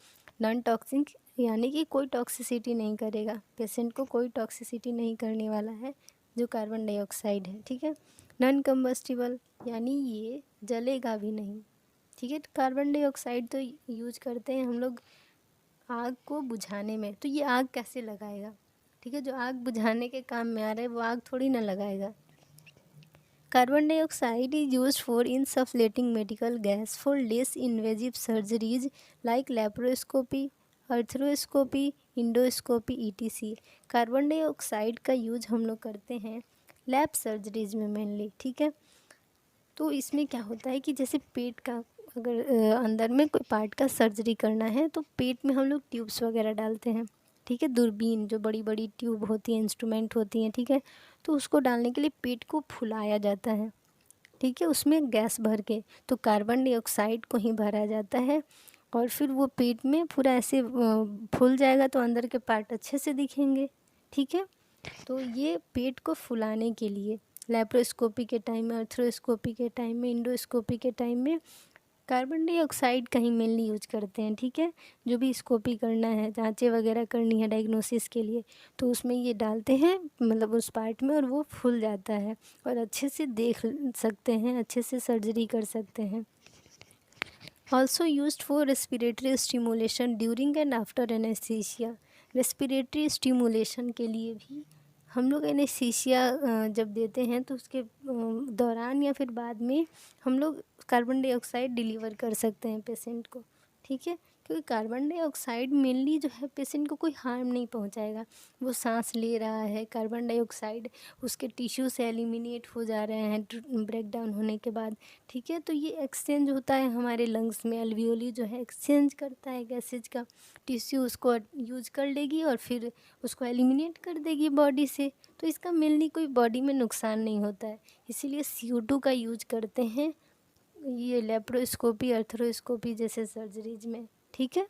Non toxic यानी कि कोई टॉक्सिसिटी नहीं करेगा, पेशेंट को कोई टॉक्सिसिटी नहीं करने वाला है जो कार्बन डाइऑक्साइड है, ठीक है। नॉन कंबस्टिबल यानी ये जलेगा भी नहीं, ठीक है। कार्बन डाइऑक्साइड तो यूज करते हैं हम लोग आग को बुझाने में, तो ये आग कैसे लगाएगा, ठीक है। जो आग बुझाने के काम में आ रहा है वो आग थोड़ी ना लगाएगा। Carbon dioxide is used for insufflating medical gas for less invasive surgeries like laparoscopy, arthroscopy, endoscopy etc. Carbon dioxide का यूज हम लोग करते हैं लैब सर्जरीज में मेनली, ठीक है। तो इसमें क्या होता है कि जैसे पेट का अगर अंदर में कोई पार्ट का सर्जरी करना है तो पेट में हम लोग ट्यूब्स वगैरह डालते हैं, ठीक है। दूरबीन जो बड़ी बड़ी ट्यूब होती हैं, इंस्ट्रूमेंट होती हैं, ठीक है। तो उसको डालने के लिए पेट को फुलाया जाता है, ठीक है, उसमें गैस भर के, तो कार्बन डाइऑक्साइड को ही भरा जाता है और फिर वो पेट में पूरा ऐसे फूल जाएगा तो अंदर के पार्ट अच्छे से दिखेंगे, ठीक है। तो ये पेट को फुलाने के लिए लेप्रोस्कोपी के टाइम में, अर्थ्रोस्कोपी के टाइम में, इंडोस्कोपी के टाइम में कार्बन डाइऑक्साइड का ही मेनली यूज करते हैं, ठीक है। जो भी स्कोपी करना है, जांचें वगैरह करनी है डायग्नोसिस के लिए, तो उसमें ये डालते हैं मतलब उस पार्ट में, और वो फूल जाता है और अच्छे से देख सकते हैं, अच्छे से सर्जरी कर सकते हैं। Also used for respiratory stimulation during and after anaesthesia. Respiratory stimulation के लिए भी हम लोग एनेस्थीसिया जब देते हैं तो उसके दौरान या फिर बाद में हम लोग कार्बन डाइऑक्साइड डिलीवर कर सकते हैं पेशेंट को, ठीक है। क्योंकि कार्बन डाइऑक्साइड मेनली जो है पेशेंट को कोई हार्म नहीं पहुंचाएगा, वो सांस ले रहा है, कार्बन डाइऑक्साइड उसके टिश्यू से एलिमिनेट हो जा रहे हैं ब्रेक डाउन होने के बाद, ठीक है। तो ये एक्सचेंज होता है हमारे लंग्स में, अल्वियोली जो है एक्सचेंज करता है गैसेज का, टिश्यू उसको यूज कर लेगी और फिर उसको एलिमिनेट कर देगी बॉडी से, तो इसका मेनली कोई बॉडी में नुकसान नहीं होता है, इसीलिए CO2 का यूज करते हैं ये लेप्रोस्कोपी, अर्थ्रोस्कोपी जैसे सर्जरीज में, ठीक है।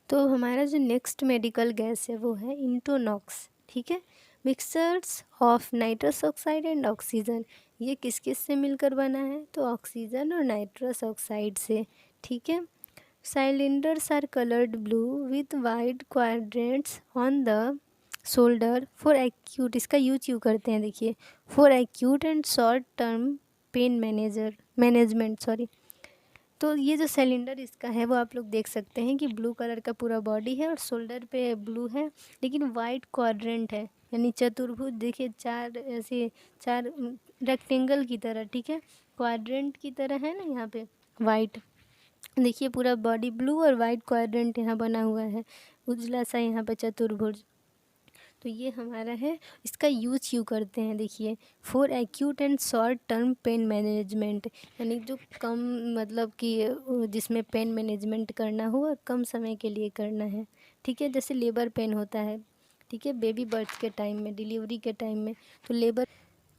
तो हमारा जो नेक्स्ट मेडिकल गैस है वो है इंटोनॉक्स, ठीक है। Mixtures of nitrous oxide and oxygen. ये किस किस से मिलकर बना है, तो ऑक्सीजन और नाइट्रस ऑक्साइड से, ठीक है। Cylinders are coloured blue with white quadrants on the shoulder for acute, इसका यूज क्यों करते हैं देखिए, for acute and short term pain management, sorry. तो ये जो सिलेंडर इसका है वो आप लोग देख सकते हैं कि ब्लू कलर का पूरा बॉडी है और शोल्डर पे ब्लू है, लेकिन वाइट क्वाड्रेंट है, यानी चतुर्भुज, देखिए चार ऐसे चार रेक्टेंगल की तरह, ठीक है, क्वाड्रेंट की तरह है ना यहाँ पे वाइट, देखिए पूरा बॉडी ब्लू और वाइट क्वाड्रेंट यहाँ बना हुआ है, उजला सा यहाँ पे चतुर्भुज। तो ये हमारा है, इसका यूज क्यों करते हैं देखिए, for acute and short term pain management, यानी जो कम मतलब कि जिसमें पेन मैनेजमेंट करना हो और कम समय के लिए करना है, ठीक है। जैसे लेबर पेन होता है, ठीक है, बेबी बर्थ के टाइम में, डिलीवरी के टाइम में, तो लेबर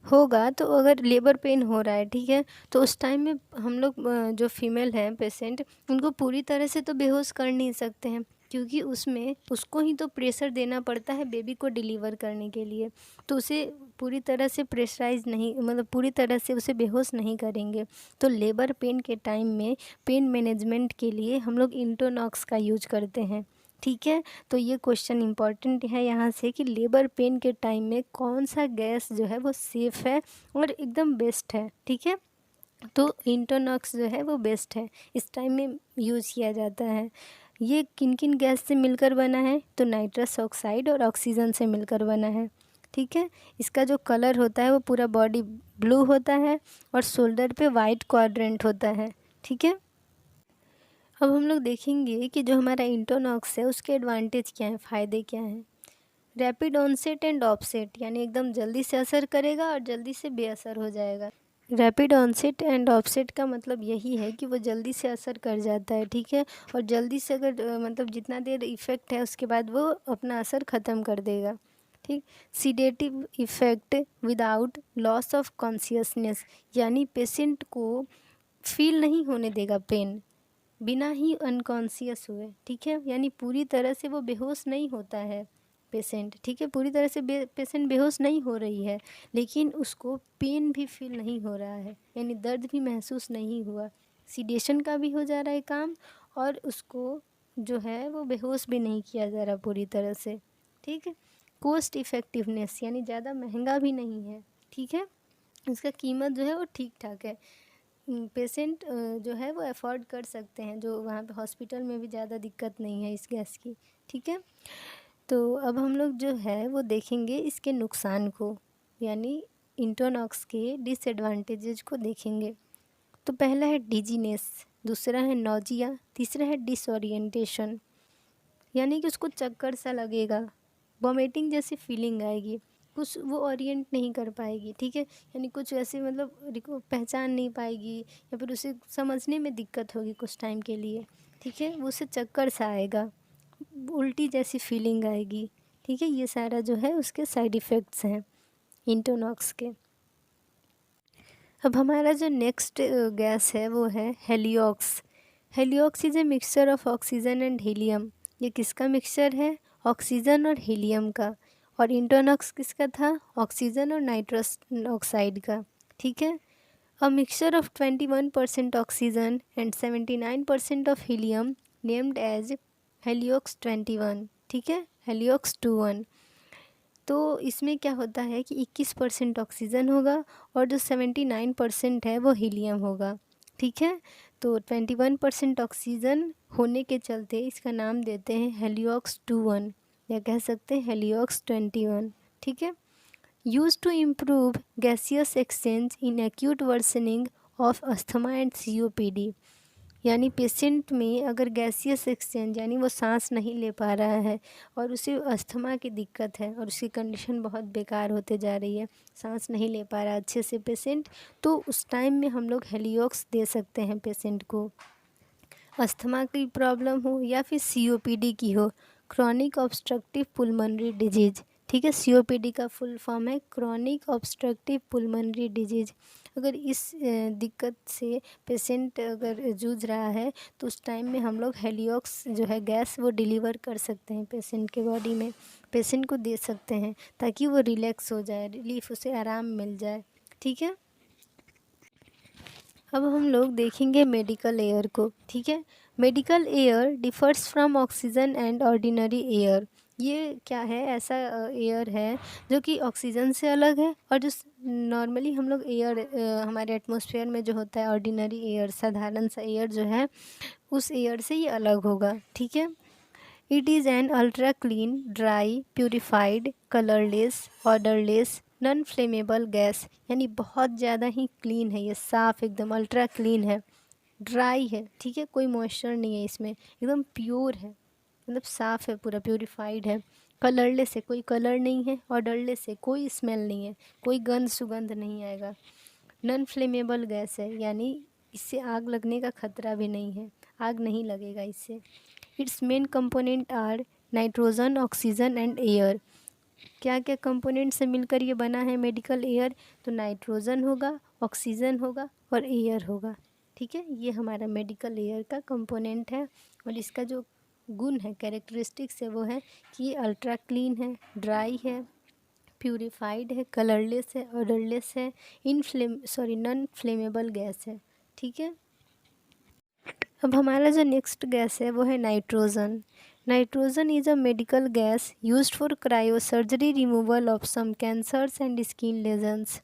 होगा, तो अगर लेबर पेन हो रहा है, ठीक है, तो उस टाइम में हम लोग जो फीमेल हैं पेशेंट, उनको पूरी तरह से तो बेहोश कर नहीं सकते हैं, क्योंकि उसमें उसको ही तो प्रेशर देना पड़ता है बेबी को डिलीवर करने के लिए, तो उसे पूरी तरह से प्रेशराइज नहीं, मतलब पूरी तरह से उसे बेहोश नहीं करेंगे। तो लेबर पेन के टाइम में पेन मैनेजमेंट के लिए हम लोग इंटोनॉक्स का यूज करते हैं, ठीक है। तो ये क्वेश्चन इम्पॉर्टेंट है यहाँ से कि लेबर पेन के टाइम में कौन सा गैस जो है वो सेफ़ है और एकदम बेस्ट है, ठीक है। तो इंटोनॉक्स जो है वो बेस्ट है, इस टाइम में यूज़ किया जाता है। ये किन किन गैस से मिलकर बना है, तो नाइट्रस ऑक्साइड और ऑक्सीजन से मिलकर बना है, ठीक है। इसका जो कलर होता है वो पूरा बॉडी ब्लू होता है और शोल्डर पे वाइट क्वाड्रेंट होता है, ठीक है। अब हम लोग देखेंगे कि जो हमारा इंटोनॉक्स है उसके एडवांटेज क्या हैं, फ़ायदे क्या हैं। रैपिड ऑनसेट एंड ऑफसेट, यानी एकदम जल्दी से असर करेगा और जल्दी से बेअसर हो जाएगा। रैपिड ऑनसेट एंड ऑफसेट का मतलब यही है कि वो जल्दी से असर कर जाता है, ठीक है, और जल्दी से अगर मतलब जितना देर इफ़ेक्ट है उसके बाद वो अपना असर ख़त्म कर देगा, ठीक। Sedative effect without loss of consciousness, यानी पेशेंट को फील नहीं होने देगा पेन, बिना ही अनकॉन्शियस हुए, ठीक है, यानी पूरी तरह से वो बेहोश नहीं होता है पेशेंट, ठीक है, पूरी तरह से पेशेंट बेहोश नहीं हो रही है, लेकिन उसको पेन भी फील नहीं हो रहा है, यानी दर्द भी महसूस नहीं हुआ, सीडेशन का भी हो जा रहा है काम, और उसको जो है वो बेहोश भी नहीं किया जा रहा पूरी तरह से, ठीक है। कॉस्ट इफ़ेक्टिवनेस यानी ज़्यादा महंगा भी नहीं है, ठीक है, इसका कीमत जो है वो ठीक ठाक है, पेशेंट जो है वो अफोर्ड कर सकते हैं, जो वहाँ पे हॉस्पिटल में भी ज़्यादा दिक्कत नहीं है इस गैस की, ठीक है। तो अब हम लोग जो है वो देखेंगे इसके नुकसान को, यानी इंटोनॉक्स के डिसएडवांटेजेस को देखेंगे। तो पहला है डिजीनेस, दूसरा है नौजिया, तीसरा है डिसओरिएंटेशन, यानी कि उसको चक्कर सा लगेगा, वॉमिटिंग जैसी फीलिंग आएगी, कुछ वो ओरिएंट नहीं कर पाएगी, ठीक है, यानी कुछ ऐसे मतलब पहचान नहीं पाएगी, या फिर उसे समझने में दिक्कत होगी कुछ टाइम के लिए, ठीक है, वो उसे चक्कर सा आएगा, उल्टी जैसी फीलिंग आएगी, ठीक है, ये सारा जो है उसके साइड इफ़ेक्ट्स हैं इंटोनॉक्स के। अब हमारा जो नेक्स्ट गैस है वो है heliox. Heliox is a mixture of oxygen and helium, ये किसका मिक्सचर है? ऑक्सीजन और हीलियम का। और इंटोनॉक्स किसका था? ऑक्सीजन और नाइट्रस ऑक्साइड का, ठीक है। A mixture of 21% oxygen and 79% of helium named as heliox 21, ठीक है, हेलियोक्स 21। तो इसमें क्या होता है कि 21% ऑक्सीजन होगा और जो 79% है वो हीलियम होगा, ठीक है। तो 21% ऑक्सीजन होने के चलते इसका नाम देते हैं हेलियोक्स 21, या कह सकते हैं हेलियोक्स 21, ठीक है। Used to improve gaseous exchange in acute worsening of asthma and COPD, यानी पेशेंट में अगर गैसियस एक्सचेंज यानी वो सांस नहीं ले पा रहा है और उसे अस्थमा की दिक्कत है और उसकी कंडीशन बहुत बेकार होते जा रही है, सांस नहीं ले पा रहा अच्छे से पेशेंट, तो उस टाइम में हम लोग हेलियोक्स दे सकते हैं पेशेंट को। अस्थमा की प्रॉब्लम हो या फिर COPD की हो, क्रॉनिक ऑब्स्ट्रक्टिव पुल्मोनरी डिजीज़, ठीक है, COPD का फुल फॉर्म है क्रॉनिक ऑब्स्ट्रक्टिव पुल्मोनरी डिजीज़। अगर इस दिक्कत से पेशेंट अगर जूझ रहा है तो उस टाइम में हम लोग हेलियोक्स जो है गैस वो डिलीवर कर सकते हैं पेशेंट के बॉडी में, पेशेंट को दे सकते हैं ताकि वो रिलैक्स हो जाए, रिलीफ, उसे आराम मिल जाए, ठीक है। अब हम लोग देखेंगे मेडिकल एयर को, ठीक है। Medical air differs from oxygen and ordinary air, ये क्या है? ऐसा एयर है जो कि ऑक्सीजन से अलग है और जो नॉर्मली हम लोग एयर हमारे एटमॉस्फेयर में जो होता है ऑर्डिनरी एयर, साधारण सा एयर जो है, उस एयर से ये अलग होगा, ठीक है। It is an ultra clean, dry, purified, colourless, odourless, non flammable gas, यानी बहुत ज़्यादा ही क्लीन है, ये साफ़ एकदम अल्ट्रा क्लीन है, ड्राई है, ठीक है, कोई मॉइस्चर नहीं है इसमें, एकदम प्योर है, मतलब साफ़ है, पूरा प्यूरिफाइड है, कलरलेस है, कोई कलर नहीं है, ऑर्डरलेस है, कोई स्मेल नहीं है, कोई गंध सुगंध नहीं आएगा, नॉन फ्लेमेबल गैस है, यानी इससे आग लगने का खतरा भी नहीं है, आग नहीं लगेगा इससे। Its main component are nitrogen, oxygen and air, क्या क्या कंपोनेंट से मिलकर ये बना है मेडिकल एयर? तो नाइट्रोजन होगा, ऑक्सीजन होगा और एयर होगा, ठीक है, ये हमारा मेडिकल एयर का कंपोनेंट है। और इसका जो गुण है, कैरेक्टरिस्टिक्स है, वो है कि ये अल्ट्रा क्लीन है, ड्राई है, प्यूरिफाइड है, कलरलेस है, ऑडरलेस है, नॉन फ्लेमेबल गैस है, ठीक है। अब हमारा जो नेक्स्ट गैस है वो है nitrogen. Nitrogen is a medical gas used for cryosurgery removal of some cancers and skin lesions,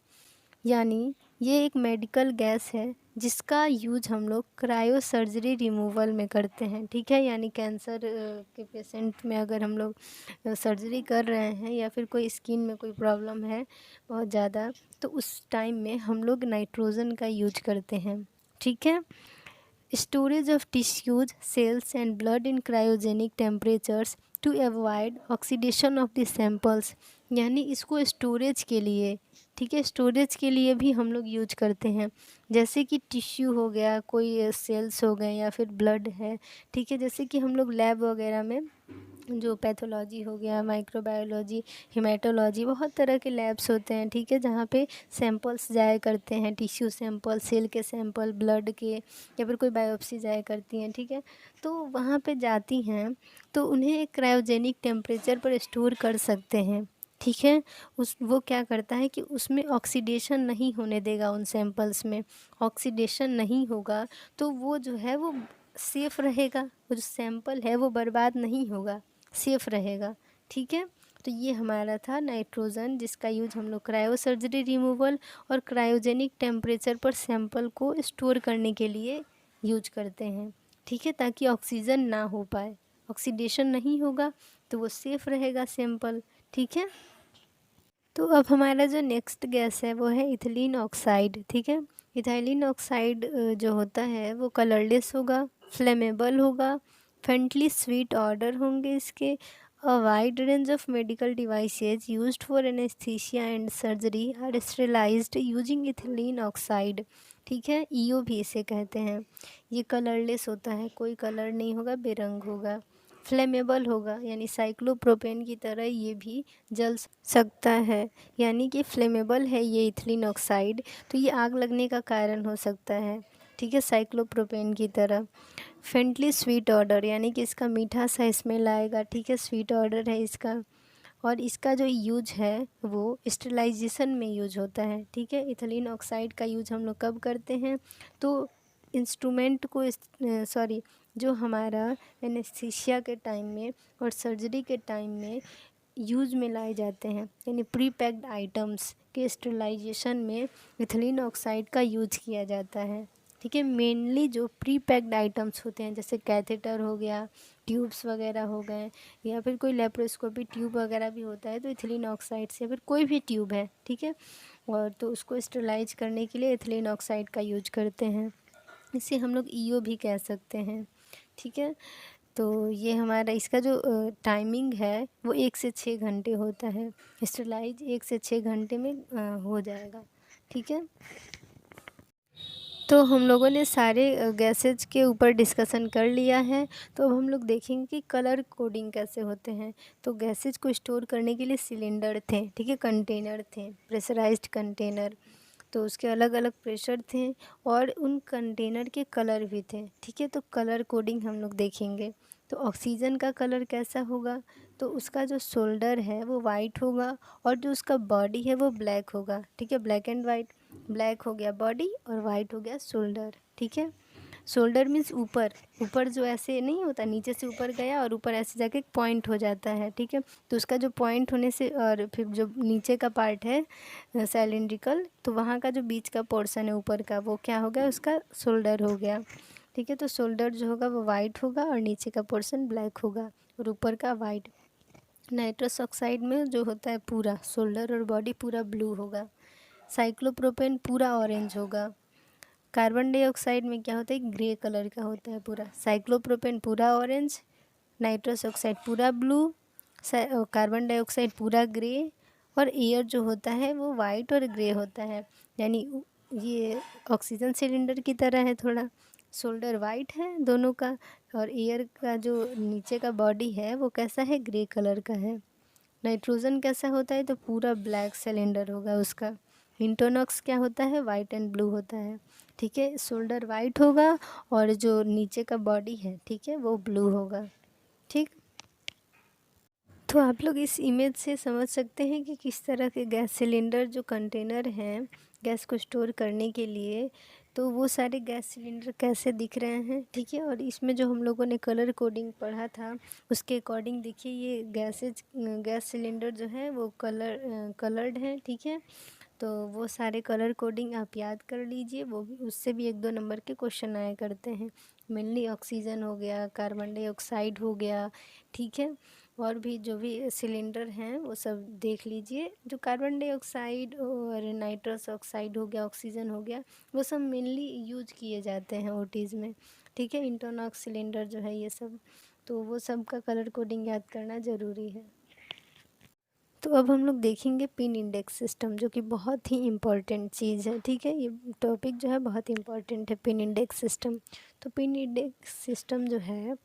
यानी ये एक मेडिकल गैस है जिसका यूज हम लोग क्रायोसर्जरी रिमूवल में करते हैं, ठीक है, यानी कैंसर के पेशेंट में अगर हम लोग सर्जरी कर रहे हैं या फिर कोई स्किन में कोई प्रॉब्लम है बहुत ज़्यादा, तो उस टाइम में हम लोग नाइट्रोजन का यूज करते हैं, ठीक है। Storage of tissues, cells and blood in cryogenic temperatures to avoid oxidation of the samples, यानी इसको स्टोरेज के लिए, ठीक है, स्टोरेज के लिए भी हम लोग यूज करते हैं, जैसे कि टिश्यू हो गया, कोई सेल्स हो गए या फिर ब्लड है, ठीक है, जैसे कि हम लोग लैब वगैरह में जो पैथोलॉजी हो गया, माइक्रोबायोलॉजी, हेमाटोलॉजी, बहुत तरह के लैब्स होते हैं, ठीक है, जहाँ पे सैंपल्स जाया करते हैं, टिश्यू सैंपल, सेल के सैंपल, ब्लड के, या फिर कोई बायोप्सी जाया करती हैं, ठीक है। तो वहाँ पे जाती हैं तो उन्हें एक क्रायोजेनिक टेम्परेचर पर स्टोर कर सकते हैं, ठीक है। वो क्या करता है कि उसमें ऑक्सीडेशन नहीं होने देगा, उन सैंपल्स में ऑक्सीडेशन नहीं होगा, तो वो जो है वो सेफ़ रहेगा, वो जो सैंपल है वो बर्बाद नहीं होगा, सेफ़ रहेगा, ठीक है। तो ये हमारा था नाइट्रोजन, जिसका यूज हम लोग क्रायो सर्जरी रिमूवल और क्रायोजेनिक टेम्परेचर पर सैंपल को स्टोर करने के लिए यूज करते हैं, ठीक है, ताकि ऑक्सीजन ना हो पाए, ऑक्सीडेशन नहीं होगा तो वो सेफ़ रहेगा सैंपल, ठीक है। तो अब हमारा जो नेक्स्ट गैस है वो है इथिलीन ऑक्साइड, ठीक है। इथाइलिन ऑक्साइड जो होता है वो कलरलेस होगा, फ्लेमेबल होगा, फेंटली स्वीट ऑर्डर होंगे इसके। A wide range of medical devices used for anaesthesia and surgery are sterilised using ethylene oxide, ठीक है, ईओ भी इसे कहते हैं। ये कलरलेस होता है, कोई कलर नहीं होगा, बेरंग होगा, फ्लेमेबल होगा, यानी साइक्लोप्रोपेन की तरह ये भी जल सकता है, यानी कि फ्लेमेबल है ये इथिलीन ऑक्साइड, तो ये आग लगने का कारण हो सकता है, ठीक है, साइक्लोप्रोपेन की तरह। फेंटली स्वीट ऑर्डर, यानी कि इसका मीठा सा स्मेल आएगा, ठीक है, स्वीट ऑर्डर है इसका। और इसका जो यूज है वो स्टेरिलाइजेशन में यूज होता है, ठीक है। इथिलीन ऑक्साइड का यूज हम लोग कब करते हैं, तो इंस्ट्रूमेंट को सॉरी जो हमारा एनेस्थीसिया के टाइम में और सर्जरी के टाइम में यूज में लाए जाते हैं, यानी प्री पैक्ड आइटम्स के स्टेरिलाइजेशन में इथिलीन ऑक्साइड का यूज किया जाता है, ठीक है। मेनली जो प्री पैक्ड आइटम्स होते हैं, जैसे कैथेटर हो गया, ट्यूब्स वगैरह हो गए, या फिर कोई लेप्रोस्कोपी ट्यूब वगैरह भी होता है तो इथिलीन ऑक्साइड से, या फिर कोई भी ट्यूब है, ठीक है, और तो उसको स्टेरिलाइज करने के लिए इथिलीन ऑक्साइड का यूज करते हैं। इसे हम लोग ईओ भी कह सकते हैं, ठीक है। तो ये हमारा इसका जो टाइमिंग है वो 1 से 6 घंटे होता है, स्टेरिलाइज 1 से 6 घंटे में हो जाएगा, ठीक है। तो हम लोगों ने सारे गैसेज के ऊपर डिस्कशन कर लिया है। तो अब हम लोग देखेंगे कि कलर कोडिंग कैसे होते हैं। तो गैसेज को स्टोर करने के लिए सिलेंडर थे, ठीक है, कंटेनर थे, प्रेशराइज्ड कंटेनर, तो उसके अलग अलग प्रेशर थे और उन कंटेनर के कलर भी थे, ठीक है। तो कलर कोडिंग हम लोग देखेंगे। तो ऑक्सीजन का कलर कैसा होगा, तो उसका जो शोल्डर है वो वाइट होगा और जो उसका बॉडी है वो ब्लैक होगा, ठीक है, ब्लैक एंड वाइट, ब्लैक हो गया बॉडी और वाइट हो गया शोल्डर, ठीक है। शोल्डर मीन्स ऊपर, ऊपर जो ऐसे नहीं होता, नीचे से ऊपर गया और ऊपर ऐसे जाके पॉइंट हो जाता है, ठीक है। तो उसका जो पॉइंट होने से और फिर जो नीचे का पार्ट है सिलिंड्रिकल, तो वहाँ का जो बीच का पोर्शन है ऊपर का वो क्या हो गया, उसका शोल्डर हो गया, ठीक है। तो शोल्डर जो होगा वो वाइट होगा और नीचे का पोर्शन ब्लैक होगा और ऊपर का वाइट। नाइट्रस ऑक्साइड में जो होता है पूरा शोल्डर और बॉडी पूरा ब्लू होगा। साइक्लोप्रोपेन पूरा ऑरेंज होगा। कार्बन डाइऑक्साइड में क्या होता है, ग्रे कलर का होता है पूरा। साइक्लोप्रोपेन पूरा ऑरेंज, नाइट्रस ऑक्साइड पूरा ब्लू, कार्बन डाइऑक्साइड पूरा ग्रे, और एयर जो होता है वो वाइट और ग्रे होता है, यानी ये ऑक्सीजन सिलेंडर की तरह है थोड़ा। शोल्डर वाइट है दोनों का और एयर का जो नीचे का बॉडी है वो कैसा है, ग्रे कलर का है। नाइट्रोजन कैसा होता है, तो पूरा ब्लैक सिलेंडर होगा उसका। इंटोनॉक्स क्या होता है, वाइट एंड ब्लू होता है, ठीक है। शोल्डर वाइट होगा और जो नीचे का बॉडी है, ठीक है, वो ब्लू होगा, ठीक। तो आप लोग इस इमेज से समझ सकते हैं कि किस तरह के गैस सिलेंडर जो कंटेनर हैं गैस को स्टोर करने के लिए, तो वो सारे गैस सिलेंडर कैसे दिख रहे हैं, ठीक है। और इसमें जो हम लोगों ने कलर कोडिंग पढ़ा था उसके अकॉर्डिंग देखिए ये गैस सिलेंडर जो है वो कलर्ड है, ठीक है। तो वो सारे कलर कोडिंग आप याद कर लीजिए, वो भी उससे भी 1-2 नंबर के क्वेश्चन आया करते हैं। मेनली ऑक्सीजन हो गया, कार्बन डाइऑक्साइड हो गया, ठीक है, और भी जो भी सिलेंडर हैं वो सब देख लीजिए। जो कार्बन डाइऑक्साइड और नाइट्रस ऑक्साइड हो गया, ऑक्सीजन हो गया, वो सब मेनली यूज किए जाते हैं ओटीज़ में, ठीक है। इंटरनॉक्स सिलेंडर जो है ये सब, तो वो सब का कलर कोडिंग याद करना ज़रूरी है। तो अब हम लोग देखेंगे पिन इंडेक्स सिस्टम, जो कि बहुत ही इम्पॉर्टेंट चीज़ है, ठीक है। ये टॉपिक जो है बहुत इम्पॉर्टेंट है, पिन इंडेक्स सिस्टम। तो पिन इंडेक्स सिस्टम जो है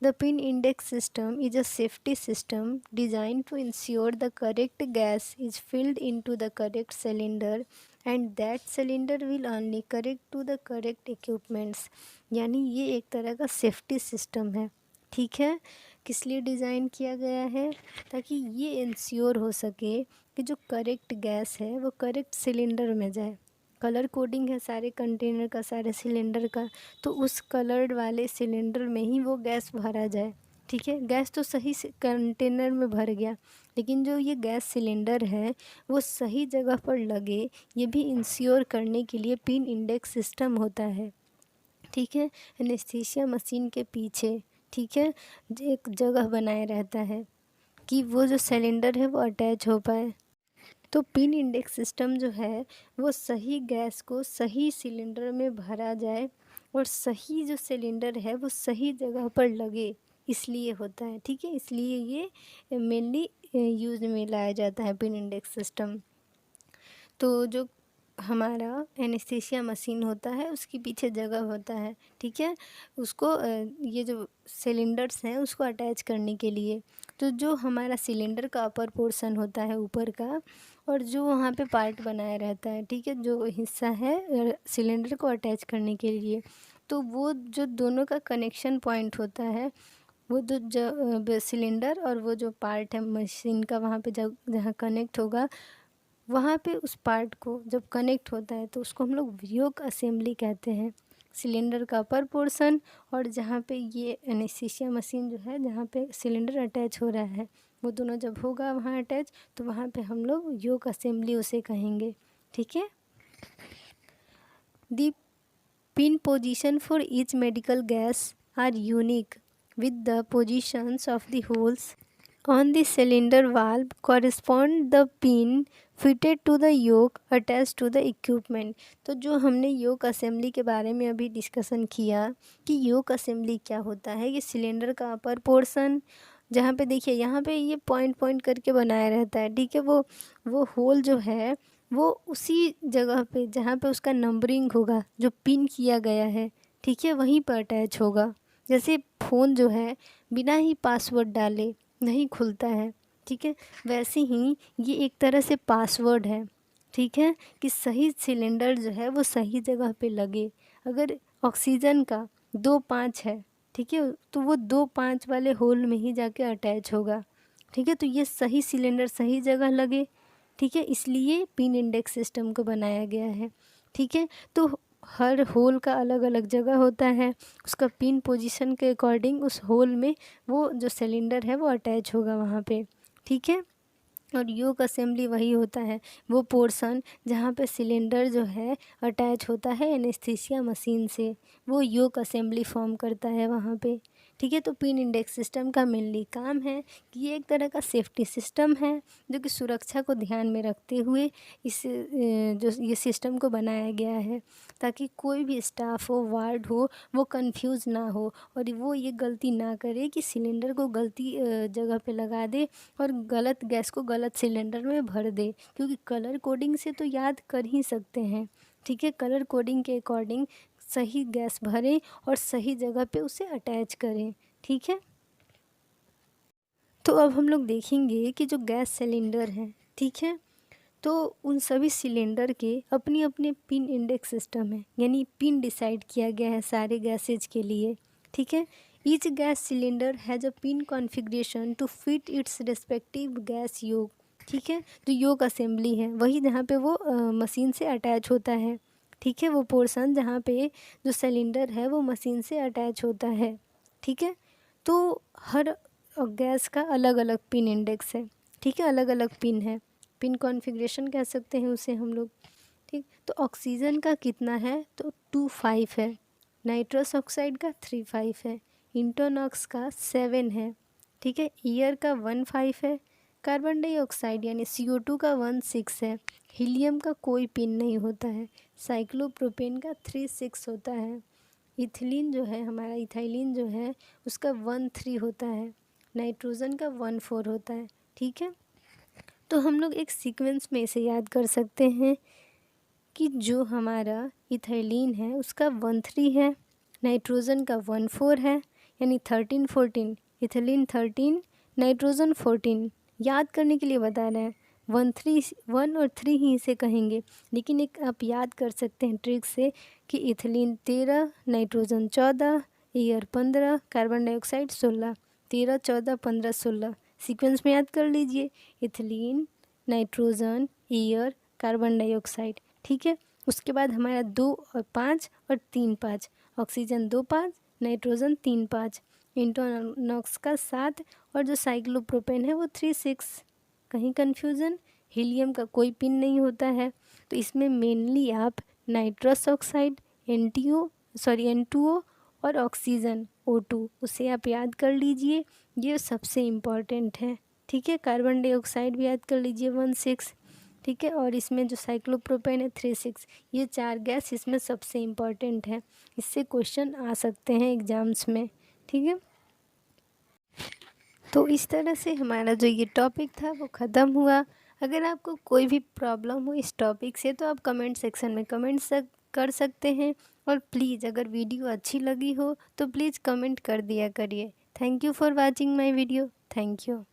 The pin index system is a safety system designed to ensure the correct gas is filled into the correct cylinder and that cylinder will only connect to the correct equipments. यानी ये एक तरह का safety system है, ठीक है। किस लिए डिज़ाइन किया गया है? ताकि ये इंश्योर हो सके कि जो करेक्ट गैस है वो करेक्ट सिलेंडर में जाए। कलर कोडिंग है सारे कंटेनर का, सारे सिलेंडर का, तो उस कलर्ड वाले सिलेंडर में ही वो गैस भरा जाए, ठीक है। गैस तो सही से कंटेनर में भर गया, लेकिन जो ये गैस सिलेंडर है वो सही जगह पर लगे, ये भी इंश्योर करने के लिए पिन इंडेक्स सिस्टम होता है, ठीक है। एनेस्थीसिया मशीन के पीछे, ठीक है, एक जगह बनाए रहता है कि वो जो सिलेंडर है वो अटैच हो पाए। तो पिन इंडेक्स सिस्टम जो है वो सही गैस को सही सिलेंडर में भरा जाए और सही जो सिलेंडर है वो सही जगह पर लगे, इसलिए होता है, ठीक है। इसलिए ये मेनली यूज़ में लाया जाता है पिन इंडेक्स सिस्टम। तो जो हमारा एनेस्थीसिया मशीन होता है उसके पीछे जगह होता है, ठीक है, उसको ये जो सिलेंडर्स हैं उसको अटैच करने के लिए। तो जो हमारा सिलेंडर का अपर पोर्शन होता है ऊपर का, और जो वहाँ पे पार्ट बनाया रहता है, ठीक है, जो हिस्सा है सिलेंडर को अटैच करने के लिए, तो वो जो दोनों का कनेक्शन पॉइंट होता है, वो जो सिलेंडर और वो जो पार्ट है मशीन का, वहाँ पे जब जहाँ कनेक्ट होगा, वहाँ पे उस पार्ट को जब कनेक्ट होता है तो उसको हम लोग योक असेंबली कहते हैं। सिलेंडर का अपर पोर्शन और जहाँ पे ये एनेस्थीसिया मशीन जो है, जहाँ पे सिलेंडर अटैच हो रहा है, वो दोनों जब होगा वहाँ अटैच, तो वहाँ पे हम लोग योक असेंबली उसे कहेंगे, ठीक है। The pin position for each medical gas are unique with the positions of the holes on the cylinder valve correspond the pin fitted to the yoke attached to the equipment। तो जो हमने योक assembly के बारे में अभी discussion किया कि योक assembly क्या होता है, ये सिलेंडर का अपर पोर्शन, जहाँ पे देखिए यहाँ पे ये पॉइंट पॉइंट करके बनाया रहता है, ठीक है, वो होल जो है वो उसी जगह पे जहाँ पे उसका नंबरिंग होगा, जो पिन किया गया है, ठीक है, वहीं पर अटैच होगा। जैसे फ़ोन जो है बिना ही पासवर्ड डाले नहीं खुलता है, ठीक है, वैसे ही ये एक तरह से पासवर्ड है, ठीक है, कि सही सिलेंडर जो है वो सही जगह पे लगे। अगर ऑक्सीजन का 2-5 है, ठीक है, तो वो 2-5 वाले होल में ही जाके अटैच होगा, ठीक है, तो ये सही सिलेंडर सही जगह लगे, ठीक है, इसलिए पिन इंडेक्स सिस्टम को बनाया गया है, ठीक है। तो हर होल का अलग अलग जगह होता है, उसका पिन पोजीशन के अकॉर्डिंग उस होल में वो जो सिलेंडर है वो अटैच होगा वहाँ पे, ठीक है। और योक असेंबली वही होता है, वो पोर्शन जहाँ पे सिलेंडर जो है अटैच होता है एनेस्थीसिया मशीन से, वो योक असेंबली फॉर्म करता है वहाँ पे, ठीक है। तो पिन इंडेक्स सिस्टम का मेनली काम है कि ये एक तरह का सेफ्टी सिस्टम है जो कि सुरक्षा को ध्यान में रखते हुए इस जो ये सिस्टम को बनाया गया है, ताकि कोई भी स्टाफ हो, वार्ड हो, वो कंफ्यूज ना हो और वो ये गलती ना करे कि सिलेंडर को गलती जगह पे लगा दे और गलत गैस को गलत सिलेंडर में भर दे, क्योंकि कलर कोडिंग से तो याद कर ही सकते हैं, ठीक है। कलर कोडिंग के अकॉर्डिंग सही गैस भरें और सही जगह पे उसे अटैच करें, ठीक है। तो अब हम लोग देखेंगे कि जो गैस सिलेंडर हैं, ठीक है, तो उन सभी सिलेंडर के अपनी अपने पिन इंडेक्स सिस्टम है, यानी पिन डिसाइड किया गया है सारे गैसेज के लिए, ठीक है। Each gas cylinder has a pin configuration to fit its respective gas yoke, ठीक है। जो योक असेंबली है वही जहाँ पे वो मशीन से अटैच होता है, ठीक है, वो पोर्शन जहाँ पे जो सिलेंडर है वो मशीन से अटैच होता है, ठीक है। तो हर गैस का अलग अलग पिन इंडेक्स है, ठीक है, अलग अलग पिन है, पिन कॉन्फ़िगरेशन कह सकते हैं उसे हम लोग, ठीक। तो ऑक्सीजन का कितना है, तो 2-5 है, नाइट्रस ऑक्साइड का 3-5 है, इंटोनॉक्स का 7 है, ठीक है, ईयर का 1-5 है, कार्बन डाइऑक्साइड यानी CO2 का 1-6 है, हीलियम का कोई पिन नहीं होता है, साइक्लोप्रोपेन का 3-6 होता है, इथिलीन जो है हमारा इथाइलिन जो है उसका 1-3 होता है, नाइट्रोजन का 1-4 होता है, ठीक है। तो हम लोग एक सीक्वेंस में इसे याद कर सकते हैं कि जो हमारा इथाइलिन है उसका 1-3 है, नाइट्रोजन का 1-4 है, यानी 13 14, इथिलीन 13, नाइट्रोजन 14। याद करने के लिए बता रहे हैं, 1 और 3 ही इसे कहेंगे, लेकिन एक आप याद कर सकते हैं ट्रिक से कि ethylene 13, nitrogen 14, air 15, carbon dioxide 16। 13 14 15 16 sequence में याद कर लीजिए, ethylene, nitrogen, air, carbon dioxide. ठीक है, उसके बाद हमारा 2 और 5 और 3 5, ऑक्सीजन 2 5, नाइट्रोजन 3 5, इंटोनॉक्स का 7 और जो साइक्लोप्रोपेन है वो 3 6। कहीं कन्फ्यूज़न? हीलियम का कोई पिन नहीं होता है, तो इसमें मेनली आप नाइट्रस ऑक्साइड, N2O और ऑक्सीजन O2 उसे आप याद कर लीजिए, ये सबसे इम्पॉर्टेंट है। ठीक है, कार्बन डाइऑक्साइड भी याद कर लीजिए 1 6। ठीक है, और इसमें जो साइक्लोप्रोपेन है 3 6। ये 4 गैस इसमें सबसे इम्पॉर्टेंट है, इससे क्वेश्चन आ सकते हैं एग्ज़ाम्स में। ठीक है, तो इस तरह से हमारा जो ये टॉपिक था वो ख़त्म हुआ। अगर आपको कोई भी प्रॉब्लम हो इस टॉपिक से तो आप कमेंट सेक्शन में कर सकते हैं, और प्लीज़ अगर वीडियो अच्छी लगी हो तो प्लीज़ कमेंट कर दिया करिए। Thank you for watching my video. Thank you.